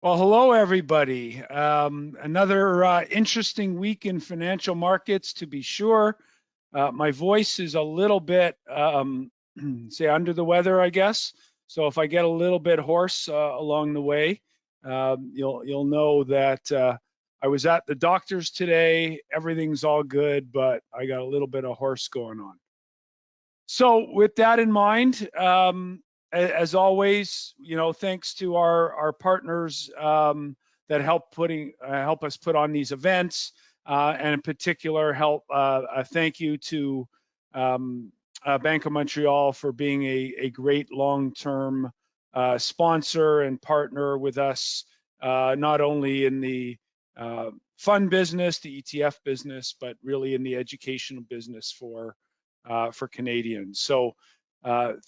Well, hello, everybody. Another interesting week in financial markets, to be sure. My voice is a little bit, say, under the weather, I guess. So if I get a little bit hoarse along the way, you'll know that I was at the doctor's today. Everything's all good, but I got a little bit of hoarse going on. So with that in mind, as always, thanks to our partners that help us put on these events, and in particular, a thank you to Bank of Montreal for being a great long-term sponsor and partner with us, not only in the fund business, the ETF business, but really in the educational business for Canadians. So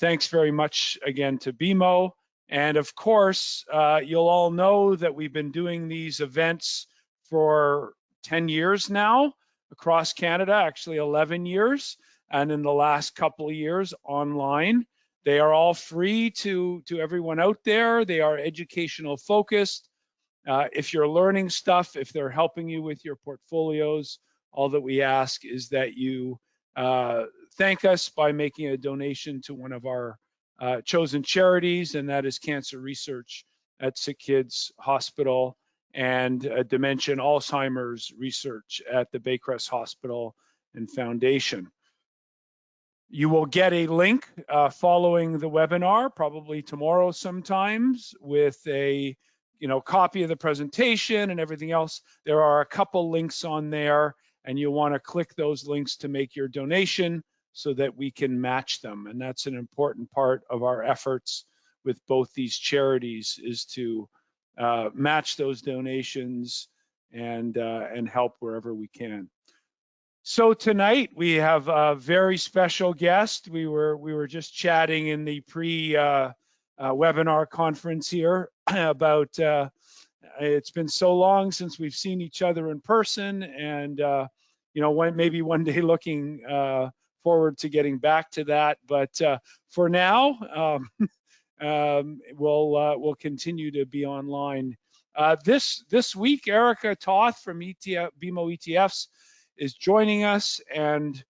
thanks very much again to BMO. And of course, you'll all know that we've been doing these events for 10 years now across Canada, actually 11 years. And in the last couple of years online. They are all free to everyone out there. They are educational focused. If you're learning stuff, if they're helping you with your portfolios, all that we ask is that you thank us by making a donation to one of our chosen charities, and that is Cancer Research at Sick Kids Hospital and Dementia and Alzheimer's Research at the Baycrest Hospital and Foundation. You will get a link following the webinar, probably tomorrow sometimes, with a copy of the presentation and everything else. There are a couple links on there, and you'll want to click those links to make your donation so that we can match them. And that's an important part of our efforts with both these charities, is to match those donations and help wherever we can. So tonight we have a very special guest. We were just chatting in the pre-webinar conference here about it's been so long since we've seen each other in person, and maybe one day looking forward to getting back to that. But for now, we'll continue to be online. This week, Erica Toth from BMO ETFs is joining us, and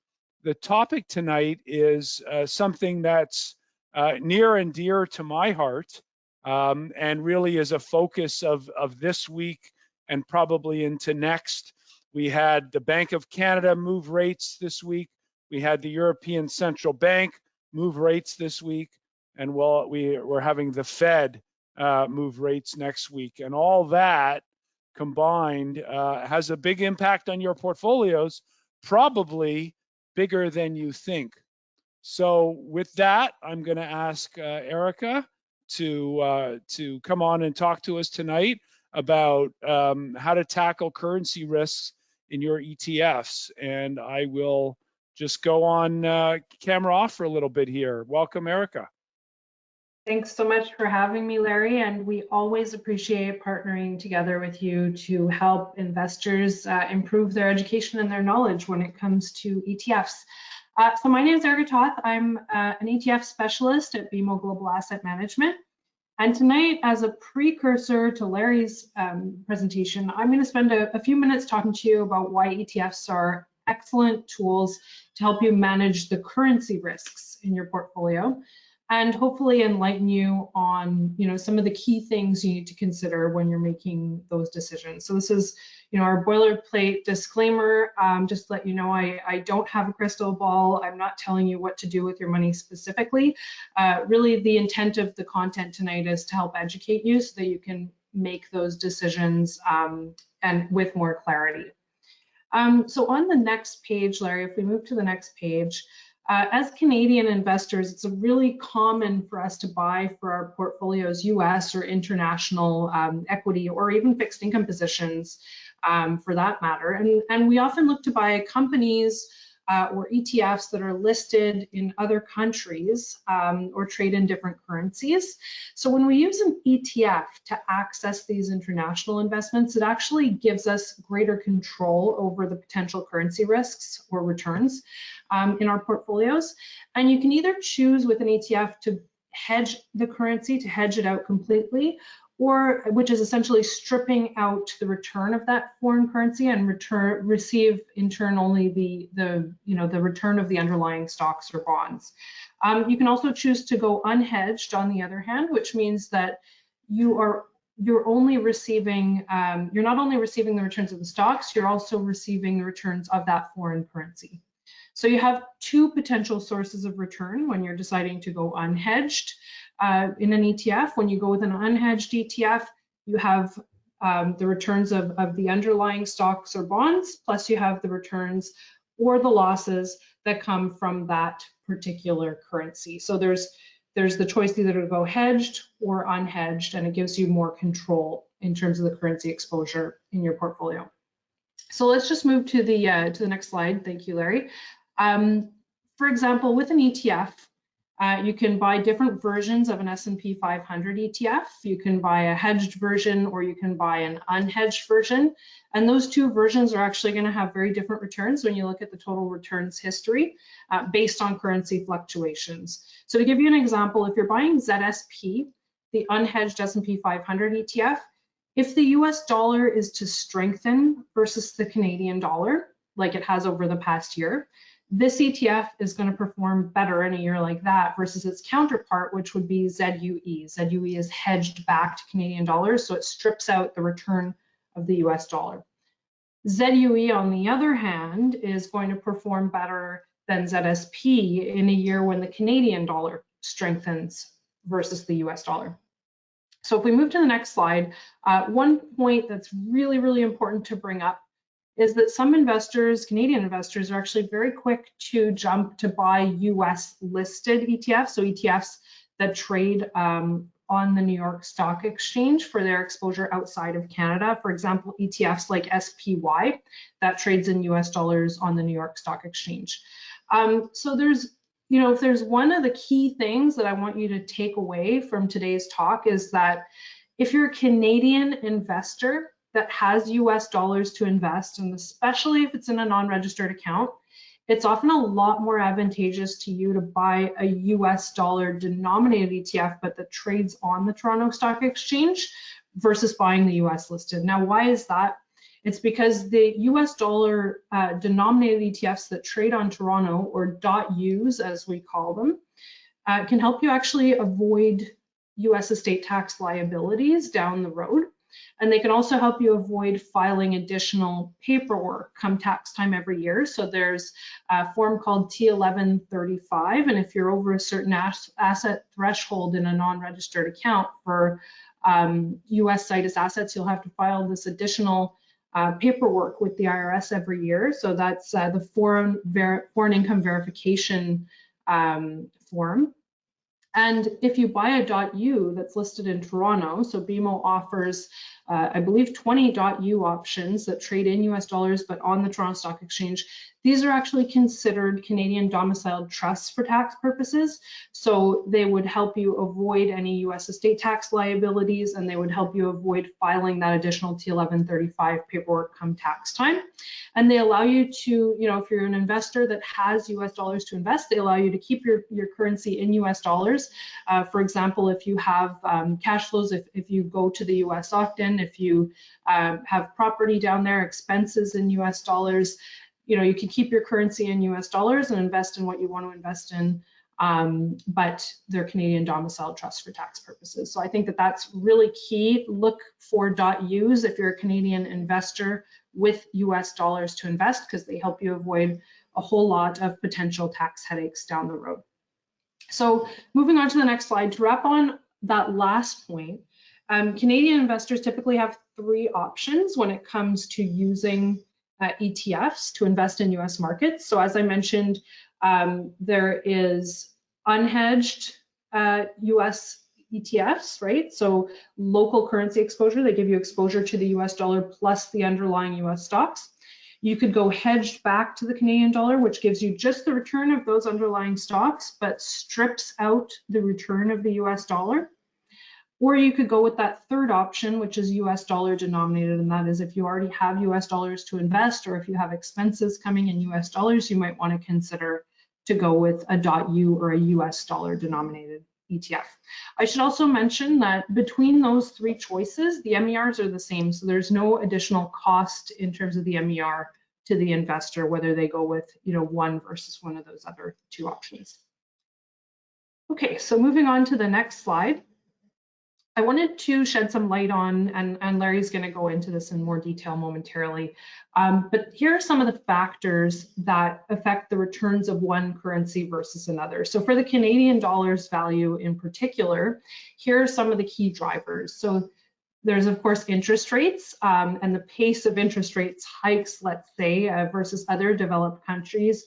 the topic tonight is something that's near and dear to my heart, and really is a focus of this week and probably into next. We had the Bank of Canada move rates this week. We had the European Central Bank move rates this week, and we're having the Fed move rates next week, and all that combined has a big impact on your portfolios, probably bigger than you think. So with that, I'm going to ask Erica to come on and talk to us tonight about how to tackle currency risks in your ETFs. And I will just go on camera off for a little bit here. Welcome, Erica. Thanks so much for having me, Larry, and we always appreciate partnering together with you to help investors improve their education and their knowledge when it comes to ETFs. So my name is Erica Toth. I'm an ETF specialist at BMO Global Asset Management. And tonight, as a precursor to Larry's presentation, I'm going to spend a few minutes talking to you about why ETFs are excellent tools to help you manage the currency risks in your portfolio, and hopefully enlighten you on some of the key things you need to consider when you're making those decisions. So this is our boilerplate disclaimer. Just to let you know, I don't have a crystal ball. I'm not telling you what to do with your money specifically. Really, the intent of the content tonight is to help educate you so that you can make those decisions and with more clarity. So on the next page, Larry, if we move to the next page, as Canadian investors, it's really common for us to buy for our portfolios US or international equity or even fixed income positions for that matter. And we often look to buy companies or ETFs that are listed in other countries or trade in different currencies. So when we use an ETF to access these international investments, it actually gives us greater control over the potential currency risks or returns in our portfolios. And you can either choose with an ETF to hedge the currency, to hedge it out completely, or which is essentially stripping out the return of that foreign currency and receive in turn only the return of the underlying stocks or bonds. You can also choose to go unhedged on the other hand, which means that you're not only receiving the returns of the stocks, you're also receiving the returns of that foreign currency. So you have two potential sources of return when you're deciding to go unhedged in an ETF. When you go with an unhedged ETF, you have the returns of the underlying stocks or bonds, plus you have the returns or the losses that come from that particular currency. So there's the choice either to go hedged or unhedged, and it gives you more control in terms of the currency exposure in your portfolio. So let's just move to the next slide. Thank you, Larry. For example, with an ETF, you can buy different versions of an S&P 500 ETF. You can buy a hedged version or you can buy an unhedged version. And those two versions are actually going to have very different returns when you look at the total returns history based on currency fluctuations. So to give you an example, if you're buying ZSP, the unhedged S&P 500 ETF, if the US dollar is to strengthen versus the Canadian dollar, like it has over the past year, this ETF is going to perform better in a year like that versus its counterpart, which would be ZUE. ZUE is hedged back to Canadian dollars, so it strips out the return of the US dollar. ZUE, on the other hand, is going to perform better than ZSP in a year when the Canadian dollar strengthens versus the US dollar. So if we move to the next slide, one point that's really, really important to bring up is that some investors, Canadian investors, are actually very quick to jump to buy US listed ETFs, so ETFs that trade on the New York Stock Exchange for their exposure outside of Canada. For example, ETFs like SPY that trades in US dollars on the New York Stock Exchange. So if there's one of the key things that I want you to take away from today's talk is that if you're a Canadian investor that has US dollars to invest, and especially if it's in a non-registered account, it's often a lot more advantageous to you to buy a US dollar denominated ETF, but that trades on the Toronto Stock Exchange versus buying the US listed. Now, why is that? It's because the US dollar denominated ETFs that trade on Toronto, or .Us as we call them, can help you actually avoid US estate tax liabilities down the road. And they can also help you avoid filing additional paperwork come tax time every year. So there's a form called T1135, and if you're over a certain asset threshold in a non-registered account for US situs assets, you'll have to file this additional paperwork with the IRS every year. So that's the foreign income verification form. And if you buy a .U that's listed in Toronto, so BMO offers, I believe, 20 .U options that trade in US dollars, but on the Toronto Stock Exchange. These are actually considered Canadian domiciled trusts for tax purposes. So they would help you avoid any US estate tax liabilities, and they would help you avoid filing that additional T1135 paperwork come tax time. And they allow you to, if you're an investor that has US dollars to invest, they allow you to keep your currency in US dollars. For example, if you have cash flows, if you go to the US often, if you have property down there, expenses in US dollars, you can keep your currency in US dollars and invest in what you want to invest in, but they're Canadian domiciled trusts for tax purposes. So I think that that's really key. Look for .Us if you're a Canadian investor with US dollars to invest, because they help you avoid a whole lot of potential tax headaches down the road. So moving on to the next slide, to wrap on that last point, Canadian investors typically have three options when it comes to using ETFs to invest in US markets. So as I mentioned, there is unhedged US ETFs, right? So local currency exposure, they give you exposure to the US dollar plus the underlying US stocks. You could go hedged back to the Canadian dollar, which gives you just the return of those underlying stocks, but strips out the return of the US dollar. Or you could go with that third option, which is US dollar denominated, and that is if you already have US dollars to invest, or if you have expenses coming in US dollars, you might want to consider to go with a .U or a US dollar denominated ETF. I should also mention that between those three choices, the MERs are the same, so there's no additional cost in terms of the MER to the investor, whether they go with one versus one of those other two options. Okay, so moving on to the next slide. I wanted to shed some light on, and Larry's going to go into this in more detail momentarily, but here are some of the factors that affect the returns of one currency versus another. So for the Canadian dollar's value in particular, here are some of the key drivers. So there's, of course, interest rates and the pace of interest rates hikes, let's say, versus other developed countries.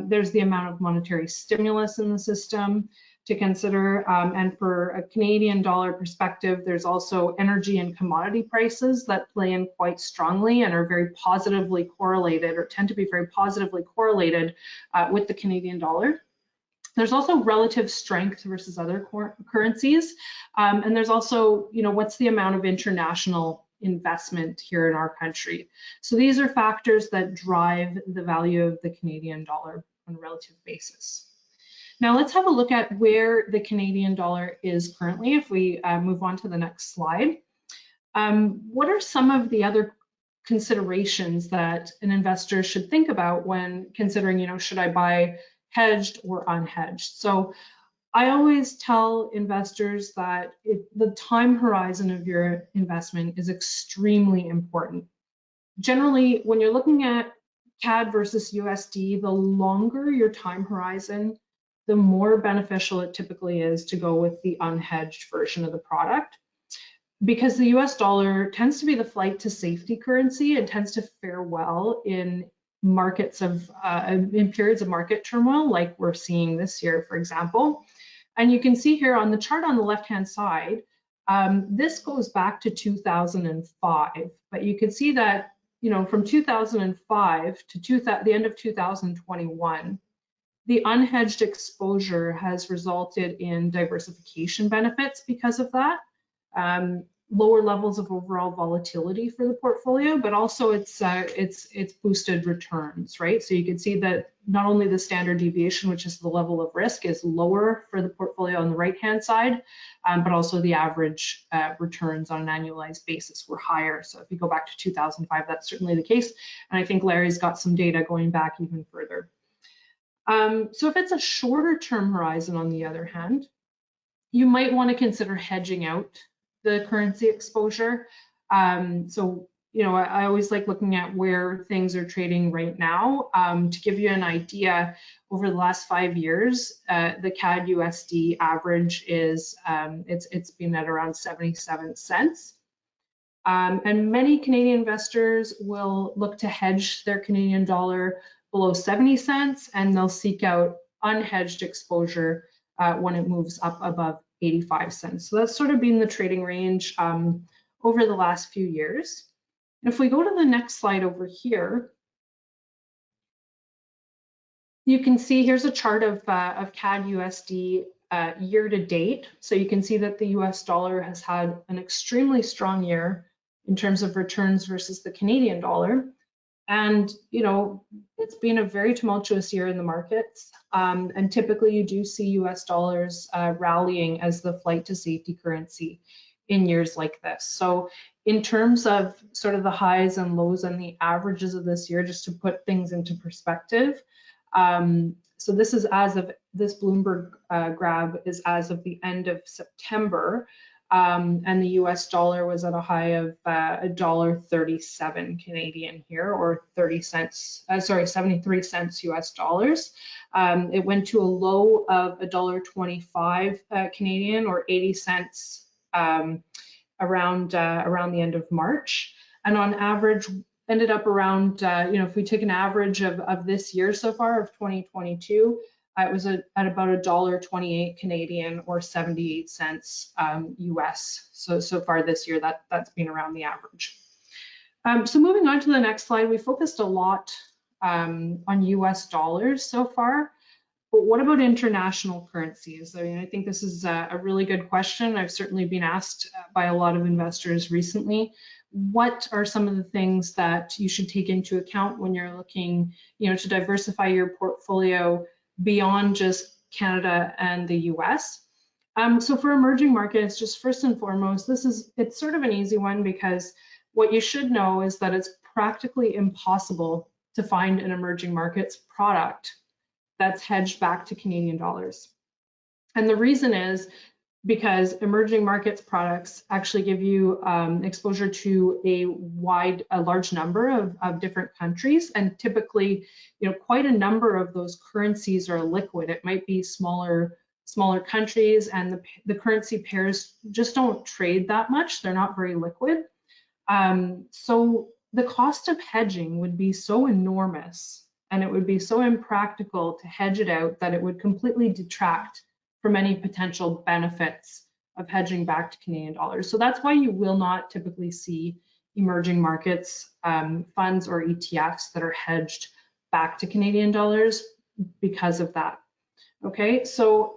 There's the amount of monetary stimulus in the system to consider. And for a Canadian dollar perspective, there's also energy and commodity prices that play in quite strongly and are very positively correlated, or tend to be very positively correlated with the Canadian dollar. There's also relative strength versus other currencies. And there's also, what's the amount of international investment here in our country? So these are factors that drive the value of the Canadian dollar on a relative basis. Now let's have a look at where the Canadian dollar is currently if we move on to the next slide. What are some of the other considerations that an investor should think about when considering, should I buy hedged or unhedged? So I always tell investors that the time horizon of your investment is extremely important. Generally, when you're looking at CAD versus USD, the longer your time horizon, the more beneficial it typically is to go with the unhedged version of the product, because the US dollar tends to be the flight to safety currency and tends to fare well in markets of in periods of market turmoil like we're seeing this year, for example. And you can see here on the chart on the left hand side, this goes back to 2005, but you can see that from 2005 to the end of 2021, the unhedged exposure has resulted in diversification benefits because of that. Lower levels of overall volatility for the portfolio, but also it's boosted returns, right? So you can see that not only the standard deviation, which is the level of risk, is lower for the portfolio on the right-hand side, but also the average returns on an annualized basis were higher. So if you go back to 2005, that's certainly the case. And I think Larry's got some data going back even further. So if it's a shorter term horizon, on the other hand, you might want to consider hedging out the currency exposure. So, I always like looking at where things are trading right now. To give you an idea, over the last 5 years, the CADUSD average is, it's been at around 77 cents. And many Canadian investors will look to hedge their Canadian dollar below 70 cents, and they'll seek out unhedged exposure when it moves up above 85 cents. So that's sort of been the trading range over the last few years. And if we go to the next slide over here, you can see here's a chart of CAD-USD year to date. So you can see that the US dollar has had an extremely strong year in terms of returns versus the Canadian dollar. And, it's been a very tumultuous year in the markets. And typically you do see US dollars rallying as the flight to safety currency in years like this. So in terms of sort of the highs and lows and the averages of this year, just to put things into perspective. So this is this Bloomberg grab is as of the end of September. And the US dollar was at a high of $1.37 Canadian here, or 73 cents US dollars. It went to a low of $1.25 Canadian, or 80 cents around the end of March. And on average, ended up around, if we take an average of this year so far, of 2022, it was at about $1.28 Canadian, or 78 cents US. So far this year, that's been around the average. So moving on to the next slide, we focused a lot on US dollars so far, but what about international currencies? I mean, I think this is a really good question. I've certainly been asked by a lot of investors recently. What are some of the things that you should take into account when you're looking, to diversify your portfolio beyond just Canada and the US? So for emerging markets, just first and foremost, it's sort of an easy one because what you should know is that it's practically impossible to find an emerging markets product that's hedged back to Canadian dollars. And the reason is because emerging markets products actually give you exposure to a large number of different countries, and typically, quite a number of those currencies are liquid. It might be smaller countries, and the currency pairs just don't trade that much. They're not very liquid. So the cost of hedging would be so enormous, and it would be so impractical to hedge it out that it would completely detract from any potential benefits of hedging back to Canadian dollars. So that's why you will not typically see emerging markets funds or ETFs that are hedged back to Canadian dollars because of that. Okay, so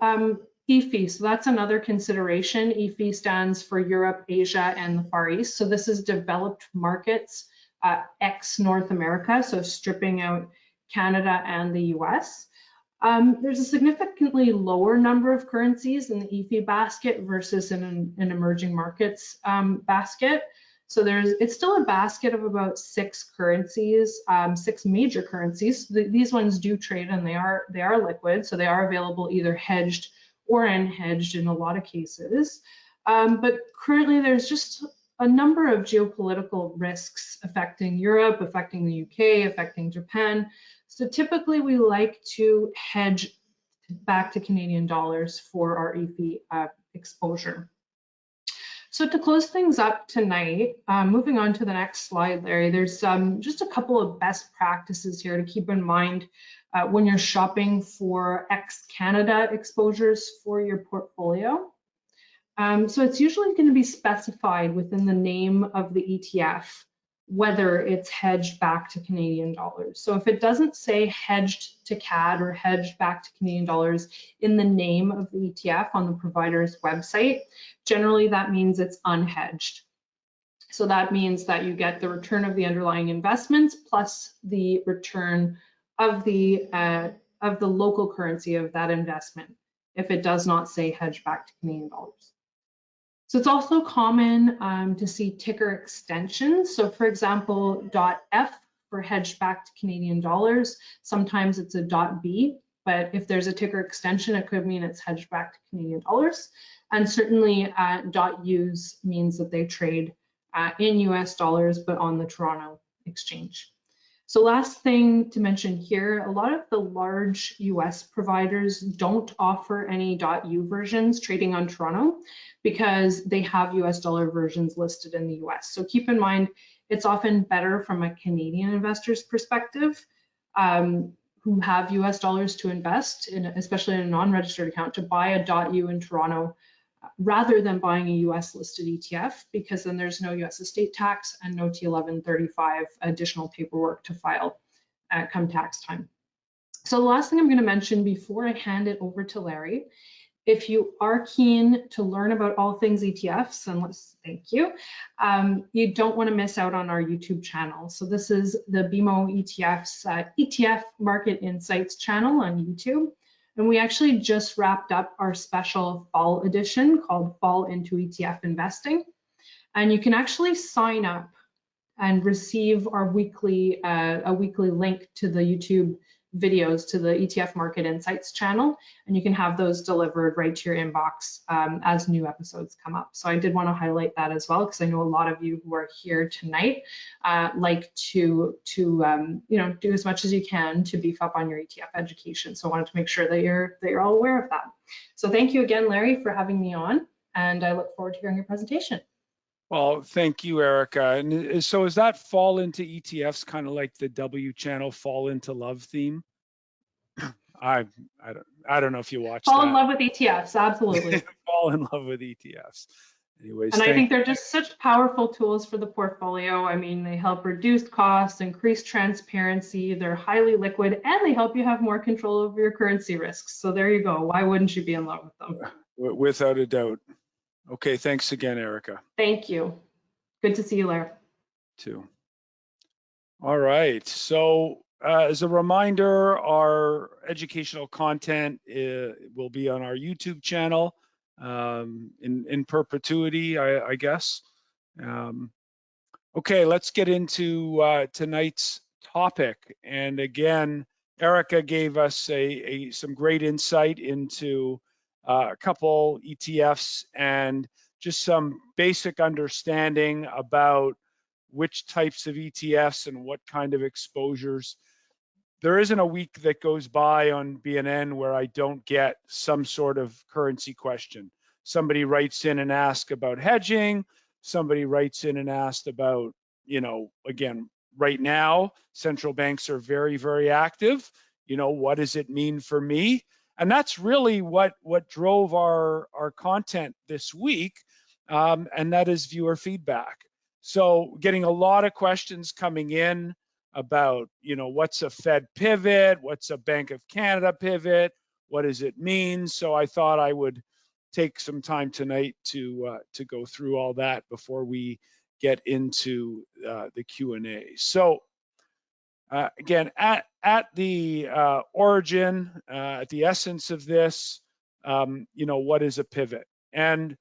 EFI, so that's another consideration. EFI stands for Europe, Asia, and the Far East. So this is developed markets, ex-North America, so stripping out Canada and the US. There's a significantly lower number of currencies in the EFI basket versus in an emerging markets basket. So it's still a basket of about 6 currencies, 6 major currencies. These ones do trade, and they are liquid, so they are available either hedged or unhedged in a lot of cases. But currently there's just a number of geopolitical risks affecting Europe, affecting the UK, affecting Japan. So typically we like to hedge back to Canadian dollars for our EFI exposure. So to close things up tonight, moving on to the next slide, Larry, there's just a couple of best practices here to keep in mind when you're shopping for ex-Canada exposures for your portfolio. So it's usually going to be specified within the name of the ETF whether it's hedged back to Canadian dollars. So if it doesn't say hedged to CAD or hedged back to Canadian dollars in the name of the ETF on the provider's website, generally that means it's unhedged. So that means that you get the return of the underlying investments plus the return of the local currency of that investment if it does not say hedged back to Canadian dollars. So it's also common to see ticker extensions. So for example, .F for hedged back to Canadian dollars. Sometimes it's a .B, but if there's a ticker extension, it could mean it's hedged back to Canadian dollars. And certainly .Us means that they trade in US dollars, but on the Toronto exchange. So last thing to mention here, a lot of the large US providers don't offer any .U versions trading on Toronto because they have US dollar versions listed in the US. So keep in mind, it's often better from a Canadian investor's perspective who have US dollars to invest in, especially in a non-registered account, to buy a .U in Toronto rather than buying a US listed ETF, because then there's no US estate tax and no T1135 additional paperwork to file come tax time. So the last thing I'm going to mention before I hand it over to Larry, if you are keen to learn about all things ETFs, and thank you, you don't want to miss out on our YouTube channel. So this is the BMO ETFs ETF Market Insights channel on YouTube. And we actually just wrapped up our special fall edition called Fall into ETF Investing. And you can actually sign up and receive our a weekly link to the YouTube videos to the ETF Market Insights channel. And you can have those delivered right to your inbox as new episodes come up. So I did want to highlight that as well, because I know a lot of you who are here tonight like to do as much as you can to beef up on your ETF education. So I wanted to make sure that you're all aware of that. So thank you again, Larry, for having me on, and I look forward to hearing your presentation. Well, thank you, Erica. And so is that fall into ETFs kind of like the W channel fall into love theme? I don't know if you watched Fall that. in love with ETFs, absolutely. Fall in love with ETFs. Anyways, and I think they're just such powerful tools for the portfolio. I mean, they help reduce costs, increase transparency, they're highly liquid, and they help you have more control over your currency risks. So there you go. Why wouldn't you be in love with them? Without a doubt. Okay, thanks again, Erica. Thank you. Good to see you, Larry. Too. All right, so as a reminder, our educational content will be on our YouTube channel. in perpetuity, I guess. Okay, let's get into tonight's topic. And again, Erica gave us some great insight into a couple ETFs and just some basic understanding about which types of ETFs and what kind of exposures. There isn't a week that goes by on BNN where I don't get some sort of currency question. Somebody writes in and asks about hedging. Somebody writes in and asks about, again, right now, central banks are very, very active. What does it mean for me? And that's really what drove our content this week, and that is viewer feedback. So getting a lot of questions coming in about, what's a Fed pivot? What's a Bank of Canada pivot? What does it mean? So I thought I would take some time tonight to go through all that before we get into the Q&A. So again, at the origin, at the essence of this, what is a pivot? And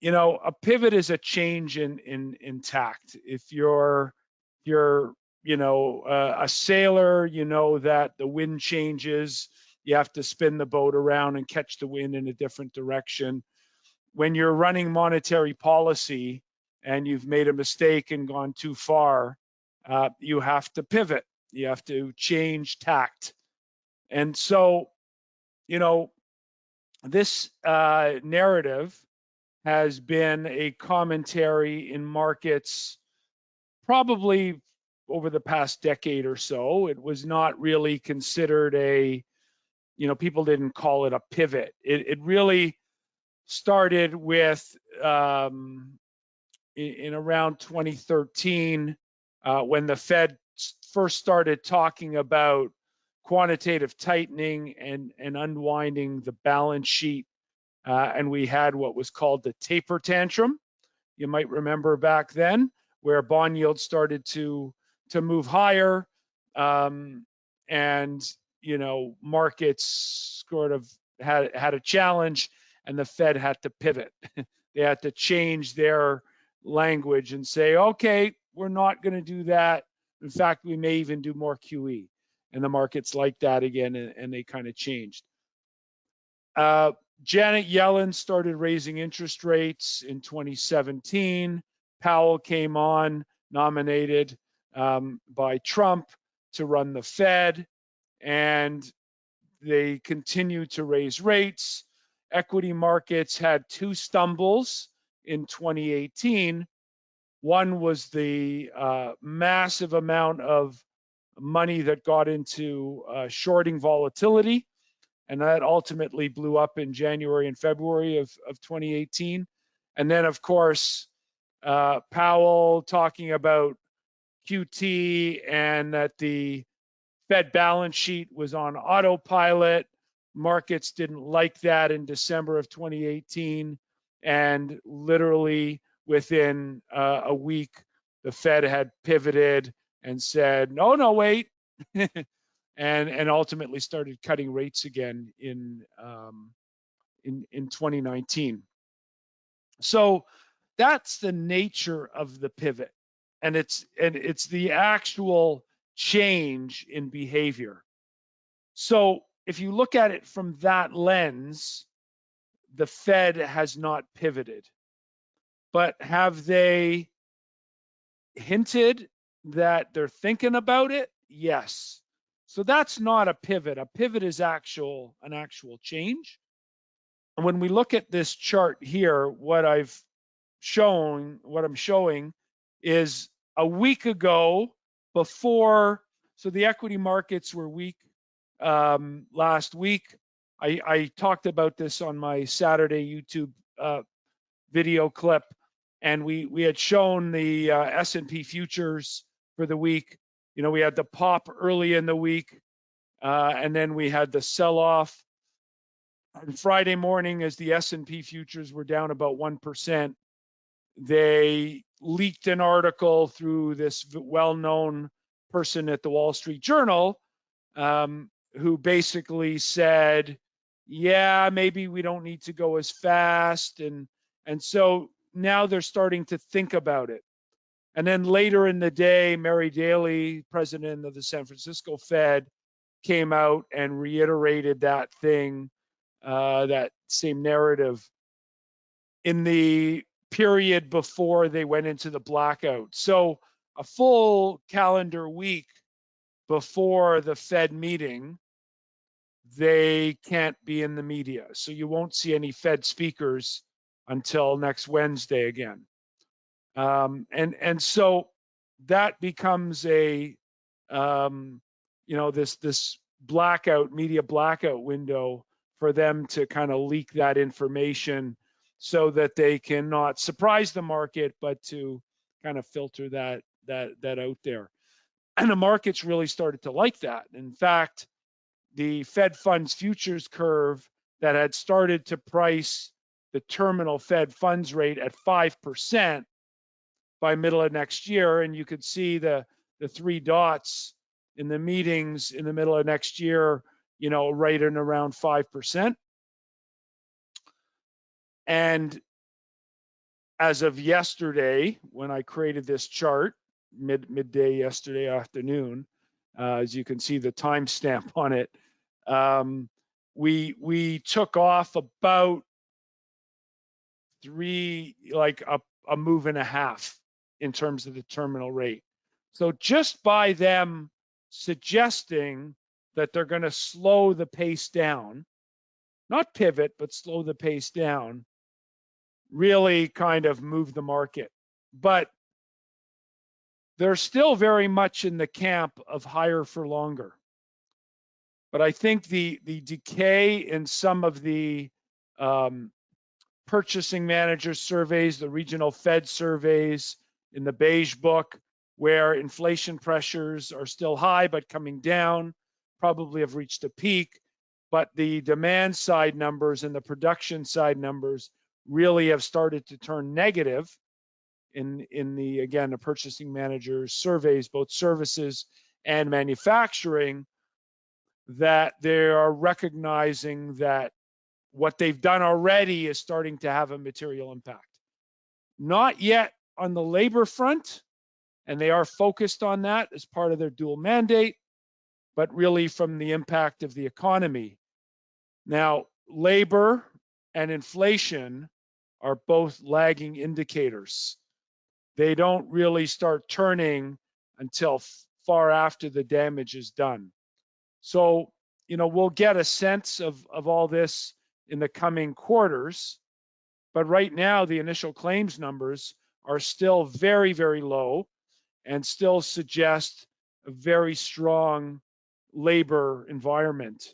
a pivot is a change in tact. If you're a sailor, that the wind changes, you have to spin the boat around and catch the wind in a different direction. When you're running monetary policy and you've made a mistake and gone too far, you have to pivot. You have to change tact. And so, this narrative has been a commentary in markets probably over the past decade or so. It was not really considered people didn't call it a pivot. It really started with in around 2013 when the Fed first started talking about quantitative tightening and unwinding the balance sheet. And we had what was called the taper tantrum. You might remember back then, where bond yields started to move higher, and markets sort of had a challenge, and the Fed had to pivot. They had to change their language and say, okay, we're not going to do that. In fact, we may even do more QE. And the markets like that again, and they kind of changed. Janet Yellen started raising interest rates in 2017. Powell came on, nominated by Trump to run the Fed, and they continued to raise rates. Equity markets had two stumbles in 2018. One was the massive amount of money that got into shorting volatility, and that ultimately blew up in January and February of 2018. And then, of course, Powell talking about QT and that the Fed balance sheet was on autopilot. Markets didn't like that in December of 2018. And literally within a week, the Fed had pivoted and said, no, wait. and ultimately started cutting rates again in 2019. So that's the nature of the pivot, and it's the actual change in behavior. So if you look at it from that lens, the Fed has not pivoted, but have they hinted that they're thinking about it? Yes. So that's not a pivot. A pivot is an actual change. And when we look at this chart here, what I'm showing is a week ago before, so the equity markets were weak last week. I talked about this on my Saturday YouTube video clip, and we had shown the S&P futures for the week. We had the pop early in the week, and then we had the sell-off on Friday morning as the S&P futures were down about 1%. They leaked an article through this well-known person at the Wall Street Journal, who basically said, yeah, maybe we don't need to go as fast. And so now they're starting to think about it. And then later in the day, Mary Daly, president of the San Francisco Fed, came out and reiterated that thing, that same narrative in the period before they went into the blackout. So a full calendar week before the Fed meeting, they can't be in the media. So you won't see any Fed speakers until next Wednesday again. And so that becomes a, this blackout, media blackout window for them to kind of leak that information so that they can not surprise the market, but to kind of filter that out there. And the markets really started to like that. In fact, the Fed funds futures curve that had started to price the terminal Fed funds rate at 5% by middle of next year, and you could see the three dots in the meetings in the middle of next year, right in around 5%. And as of yesterday, when I created this chart, midday yesterday afternoon, as you can see the timestamp on it, we took off about a move and a half in terms of the terminal rate. So just by them suggesting that they're going to slow the pace down, not pivot, but slow the pace down, really kind of moved the market. But they're still very much in the camp of higher for longer. But I think the decay in some of the purchasing manager surveys, the regional Fed surveys in the beige book, where inflation pressures are still high but coming down, probably have reached a peak, but the demand side numbers and the production side numbers really have started to turn negative in the, again, the purchasing manager surveys, both services and manufacturing, that they are recognizing that what they've done already is starting to have a material impact. Not yet on the labor front, and they are focused on that as part of their dual mandate, but really from the impact of the economy. Now, labor and inflation are both lagging indicators. They don't really start turning until far after the damage is done. So, we'll get a sense of all this in the coming quarters, but right now the initial claims numbers are still very, very low and still suggest a very strong labor environment.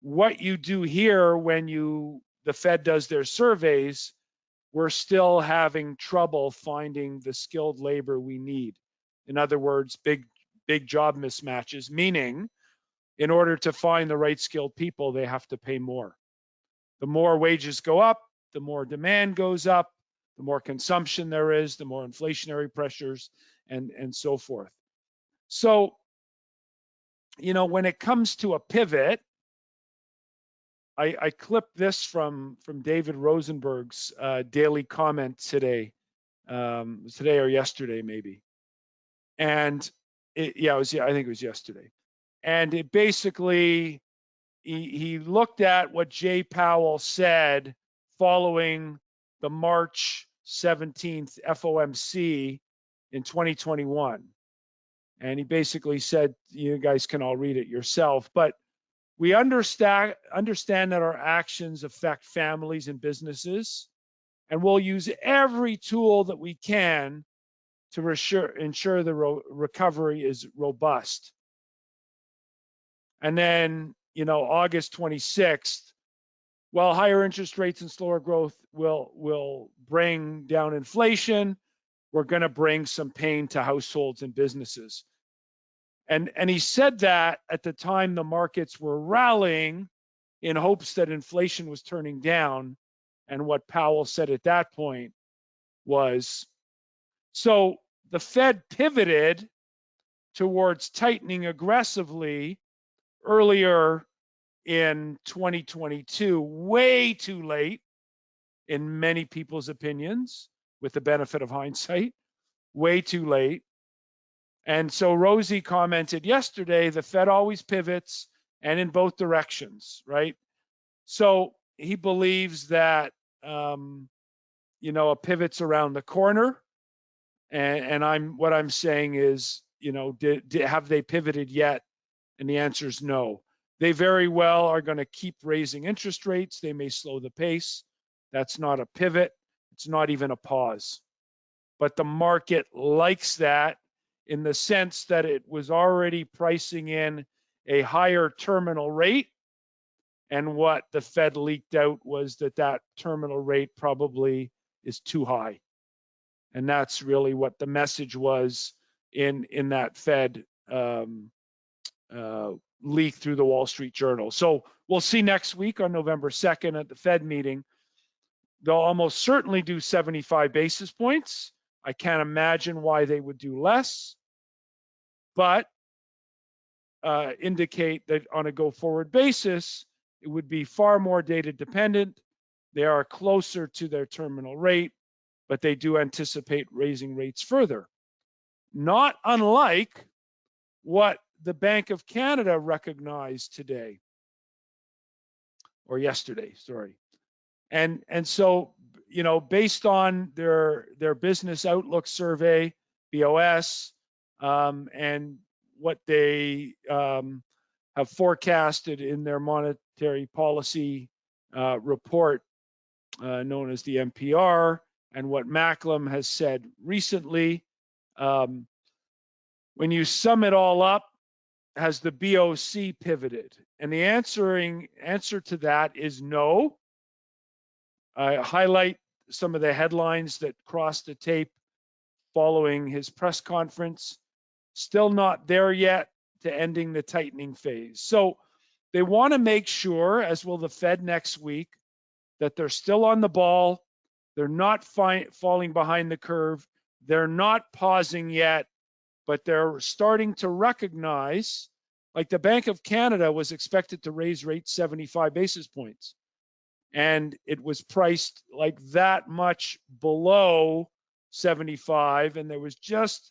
What you do here when the Fed does their surveys, we're still having trouble finding the skilled labor we need. In other words, big job mismatches, meaning in order to find the right skilled people, they have to pay more. The more wages go up, the more demand goes up, the more consumption there is, the more inflationary pressures, and so forth. So, when it comes to a pivot, I clipped this from David Rosenberg's daily comment today or yesterday maybe, and I think it was yesterday, and it basically he looked at what Jay Powell said following the March 17th FOMC in 2021. And he basically said, you guys can all read it yourself, but we understand that our actions affect families and businesses, and we'll use every tool that we can to ensure the recovery is robust. And then, August 26th, while higher interest rates and slower growth will bring down inflation, we're going to bring some pain to households and businesses. And he said that at the time the markets were rallying in hopes that inflation was turning down. And what Powell said at that point was, so the Fed pivoted towards tightening aggressively earlier in 2022, way too late in many people's opinions, with the benefit of hindsight, way too late. And so Rosie commented yesterday, the Fed always pivots and in both directions, right? So he believes that, you know, a pivot's around the corner. And what I'm saying is, you know, have they pivoted yet? And the answer is no. They very well are going to keep raising interest rates. They may slow the pace. That's not a pivot. It's not even a pause. But the market likes that in the sense that it was already pricing in a higher terminal rate. And what the Fed leaked out was that that terminal rate probably is too high. And that's really what the message was in that Fed leak through the Wall Street Journal. So we'll see next week on November 2nd at the Fed meeting. They'll almost certainly do 75 basis points. I can't imagine why they would do less, but indicate that on a go-forward basis, it would be far more data dependent. They are closer to their terminal rate, but they do anticipate raising rates further. Not unlike what the Bank of Canada recognized today, or yesterday, sorry. And so, you know, based on their business outlook survey, BOS, and what they have forecasted in their monetary policy report known as the MPR, and what Macklem has said recently, when you sum it all up, has the BOC pivoted? And the answer to that is no. I highlight some of the headlines that crossed the tape following his press conference. Still not there yet to ending the tightening phase. So they want to make sure, as will the Fed next week, that they're still on the ball. They're not falling behind the curve. They're not pausing yet, but they're starting to recognize, like the Bank of Canada was expected to raise rates 75 basis points. And it was priced like that much below 75, and there was just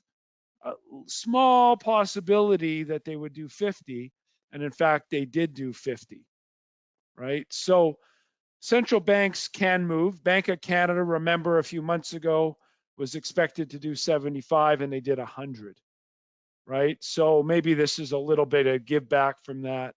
a small possibility that they would do 50, and in fact they did do 50, right? So central banks can move. Bank of Canada, remember a few months ago, was expected to do 75 and they did 100, right? So maybe this is a little bit of give back from that.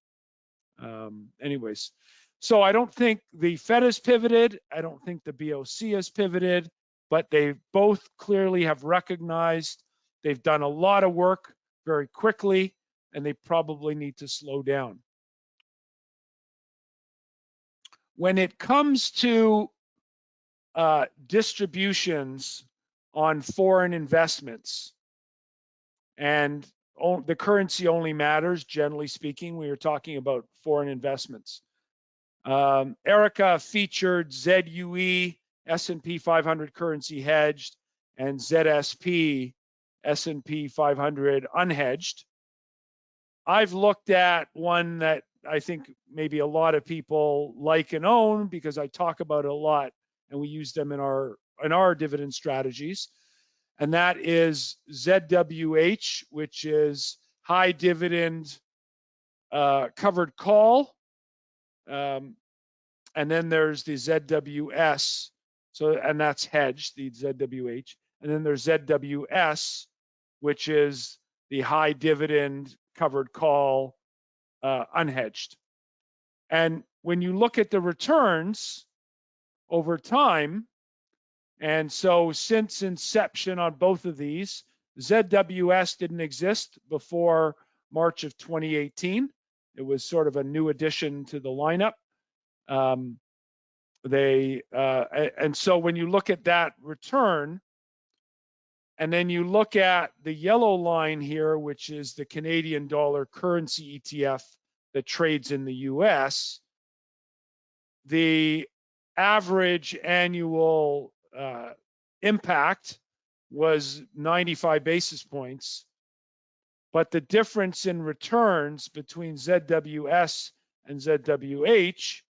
Anyways. So I don't think the Fed has pivoted. I don't think the BOC has pivoted, but they both clearly have recognized they've done a lot of work very quickly, and they probably need to slow down. When it comes to distributions on foreign investments, and the currency only matters, generally speaking, we are talking about foreign investments. Erica featured ZUE, S&P 500 currency hedged, and ZSP, S&P 500 unhedged. I've looked at one that I think maybe a lot of people like and own because I talk about it a lot and we use them in our dividend strategies. And that is ZWH, which is high dividend covered call. And then there's the ZWS, and that's hedged, the ZWH. And then there's ZWS, which is the high dividend covered call unhedged. And when you look at the returns over time, and so since inception on both of these, ZWS didn't exist before March of 2018. It was sort of a new addition to the lineup. And so when you look at that return, and then you look at the yellow line here, which is the Canadian dollar currency ETF that trades in the US, the average annual impact was 95 basis points, but the difference in returns between ZWS and ZWH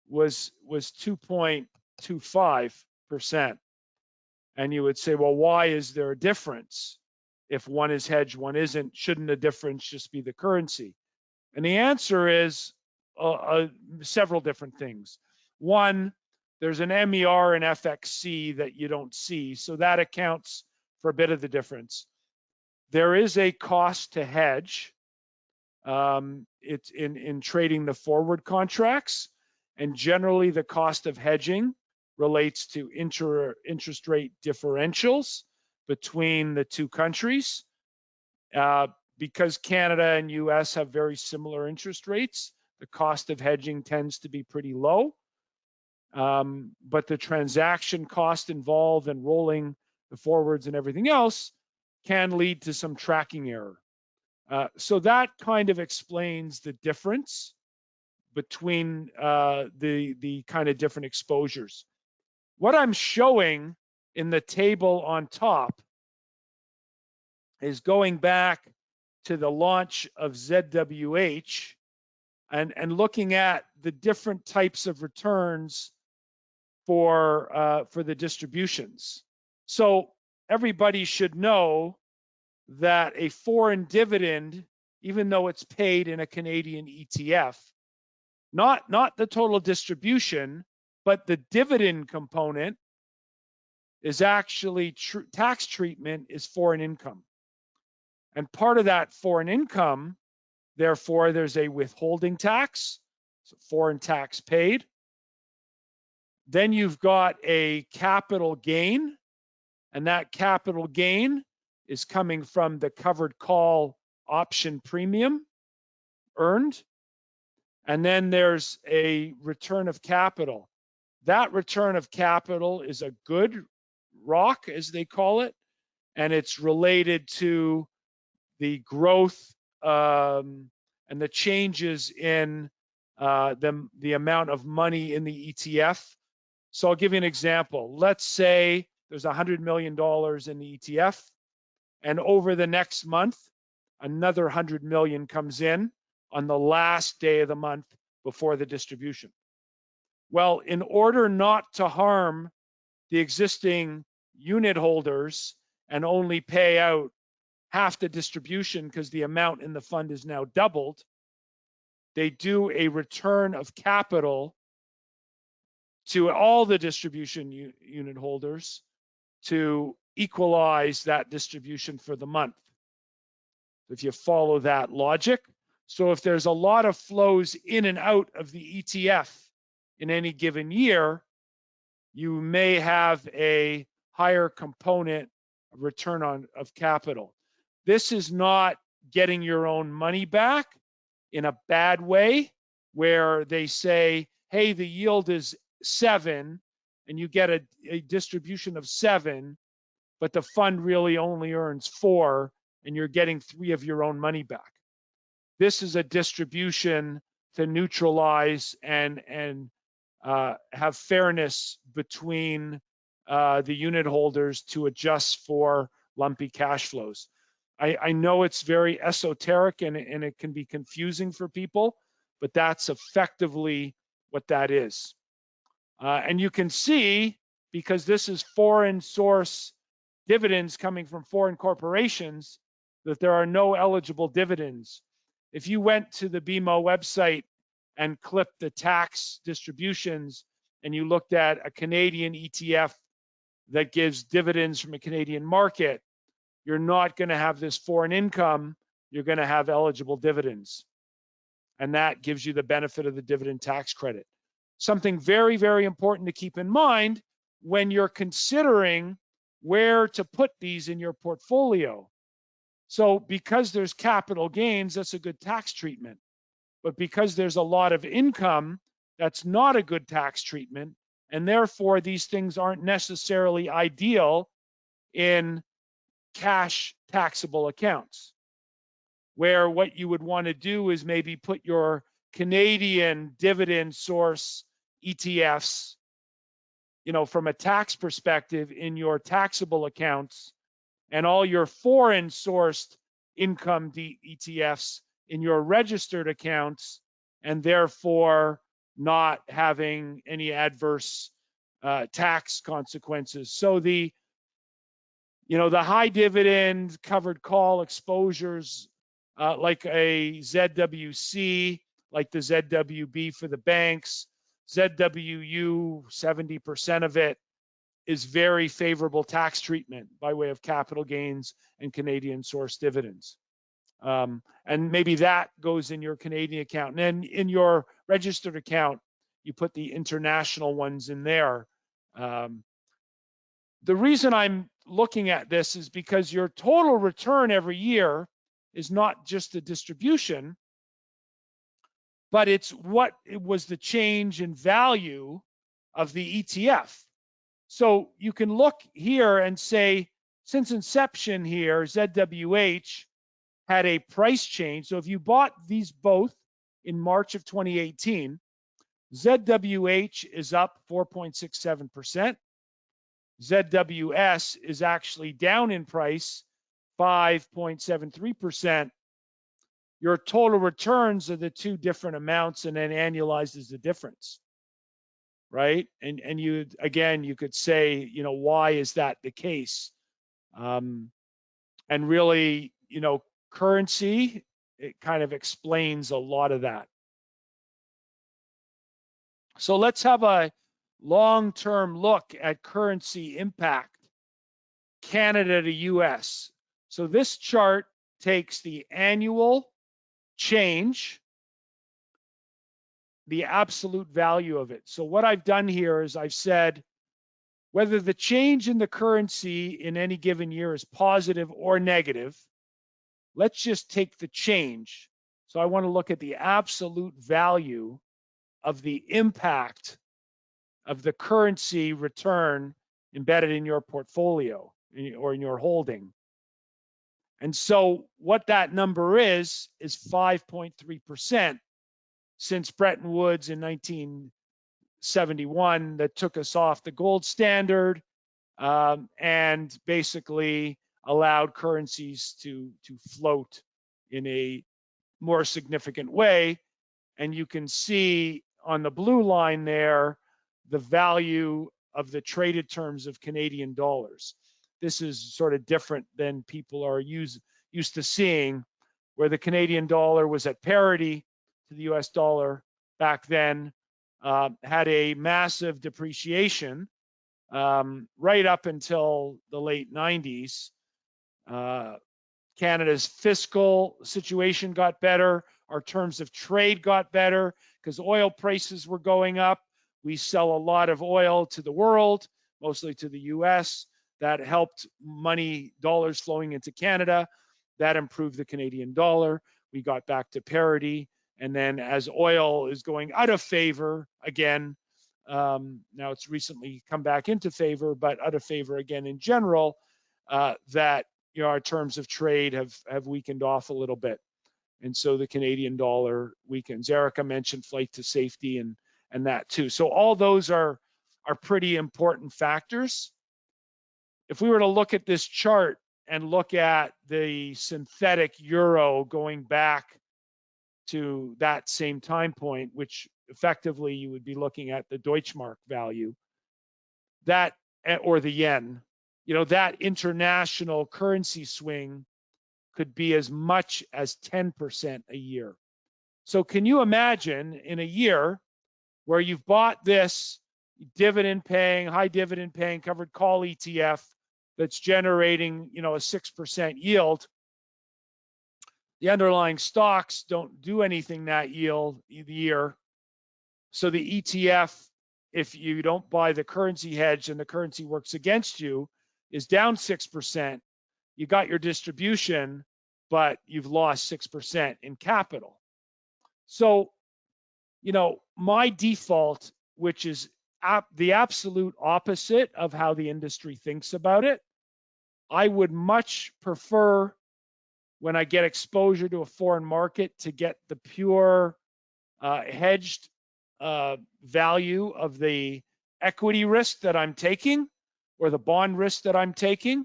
was 2.25%. And you would say, well, why is there a difference? If one is hedged, one isn't, shouldn't the difference just be the currency? And the answer is several different things. One, there's an MER and FXC that you don't see, so that accounts for a bit of the difference. There is a cost to hedge. It's in trading the forward contracts, and generally the cost of hedging relates to interest rate differentials between the two countries. Because Canada and US have very similar interest rates, the cost of hedging tends to be pretty low. But the transaction cost involved in rolling the forwards and everything else can lead to some tracking error. So that kind of explains the difference between the kind of different exposures. What I'm showing in the table on top is going back to the launch of ZWH and looking at the different types of returns for the distributions. So everybody should know that a foreign dividend, even though it's paid in a Canadian ETF, not the total distribution, but the dividend component is actually tax treatment is foreign income. And part of that foreign income, therefore, there's a withholding tax, so foreign tax paid. Then you've got a capital gain, and that capital gain is coming from the covered call option premium earned. And then there's a return of capital. That return of capital is a good ROC, as they call it, and it's related to the growth and the changes in the amount of money in the ETF. So I'll give you an example. Let's say there's $100 million in the ETF, and over the next month, another 100 million comes in on the last day of the month before the distribution. Well, in order not to harm the existing unit holders and only pay out half the distribution because the amount in the fund is now doubled, they do a return of capital to all the distribution unit holders to equalize that distribution for the month. If you follow that logic. So if there's a lot of flows in and out of the ETF in any given year, you may have a higher component of return of capital. This is not getting your own money back in a bad way, where they say, hey, the yield is 7 and you get a distribution of 7, but the fund really only earns 4 and you're getting 3 of your own money back. This is a distribution to neutralize and have fairness between the unit holders to adjust for lumpy cash flows. I know it's very esoteric and it can be confusing for people, but that's effectively what that is. And you can see, because this is foreign source dividends coming from foreign corporations, that there are no eligible dividends. If you went to the BMO website and clipped the tax distributions and you looked at a Canadian ETF that gives dividends from a Canadian market, you're not going to have this foreign income, you're going to have eligible dividends. And that gives you the benefit of the dividend tax credit. Something very, very important to keep in mind when you're considering where to put these in your portfolio. So because there's capital gains, that's a good tax treatment. But because there's a lot of income, that's not a good tax treatment. And therefore, these things aren't necessarily ideal in cash taxable accounts, where what you would want to do is maybe put your Canadian dividend source ETFs, from a tax perspective in your taxable accounts, and all your foreign sourced income ETFs in your registered accounts, and therefore not having any adverse tax consequences. So the high dividend covered call exposures like a ZWC, like the ZWB for the banks, ZWU, 70% of it is very favorable tax treatment by way of capital gains and Canadian source dividends. And maybe that goes in your Canadian account. And then in your registered account, you put the international ones in there. The reason I'm looking at this is because your total return every year is not just the distribution, but it's what it was the change in value of the ETF. So you can look here and say, since inception here, ZWH had a price change. So if you bought these both in March of 2018, ZWH is up 4.67%. ZWS is actually down in price 5.73%. Your total returns are the two different amounts and then annualizes the difference, right? And you, again, you could say, why is that the case? And really, currency, it kind of explains a lot of that. So let's have a long-term look at currency impact, Canada to US. So this chart takes the annual change, the absolute value of it. So what I've done here is I've said whether the change in the currency in any given year is positive or negative, let's just take the change. So I want to look at the absolute value of the impact of the currency return embedded in your portfolio or in your holding. And so what that number is 5.3% since Bretton Woods in 1971 that took us off the gold standard and basically allowed currencies to float in a more significant way. And you can see on the blue line there, the value of the traded terms of Canadian dollars. This is sort of different than people are used to seeing, where the Canadian dollar was at parity to the US dollar back then, had a massive depreciation right up until the late 90s. Canada's fiscal situation got better. Our terms of trade got better because oil prices were going up. We sell a lot of oil to the world, mostly to the US. That helped dollars flowing into Canada. That improved the Canadian dollar. We got back to parity. And then as oil is going out of favor again, now it's recently come back into favor, but out of favor again in general, that our terms of trade have weakened off a little bit. And so the Canadian dollar weakens. Erica mentioned flight to safety and that too. So all those are pretty important factors. If we were to look at this chart and look at the synthetic euro going back to that same time point, which effectively you would be looking at the Deutschmark value, that, or the yen, that international currency swing could be as much as 10% a year. So can you imagine in a year where you've bought this high dividend paying covered call ETF that's generating, a 6% yield. The underlying stocks don't do anything that year. So the ETF, if you don't buy the currency hedge and the currency works against you, is down 6%. You got your distribution, but you've lost 6% in capital. So, my default, which is the absolute opposite of how the industry thinks about it, I would much prefer, when I get exposure to a foreign market, to get the pure hedged value of the equity risk that I'm taking or the bond risk that I'm taking.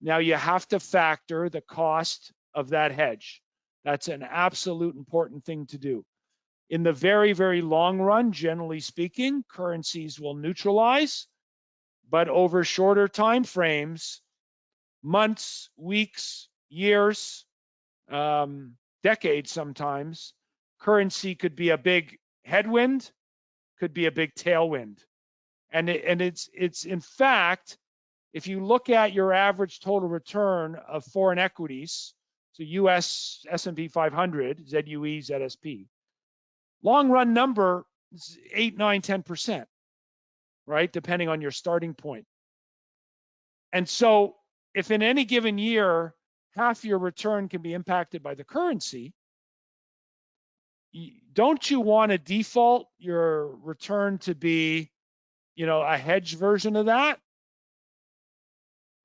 Now you have to factor the cost of that hedge. That's an absolute important thing to do. In the very, very long run, generally speaking, currencies will neutralize, but over shorter time frames, months, weeks, years, decades sometimes, currency could be a big headwind, could be a big tailwind. And it's in fact, if you look at your average total return of foreign equities, so US S&P 500, ZUE, ZSP, long run number is 8, 9, 10%, right? Depending on your starting point. And so if in any given year, half your return can be impacted by the currency, don't you want to default your return to be, a hedged version of that?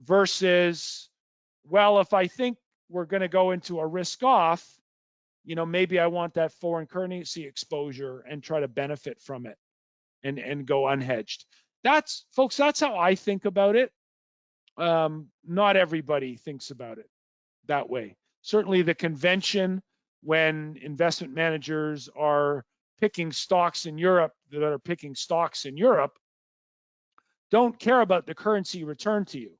Versus, well, if I think we're going to go into a risk off, maybe I want that foreign currency exposure and try to benefit from it and go unhedged. Folks, that's how I think about it. Not everybody thinks about it that way. Certainly the convention when investment managers are picking stocks in Europe don't care about the currency return to you.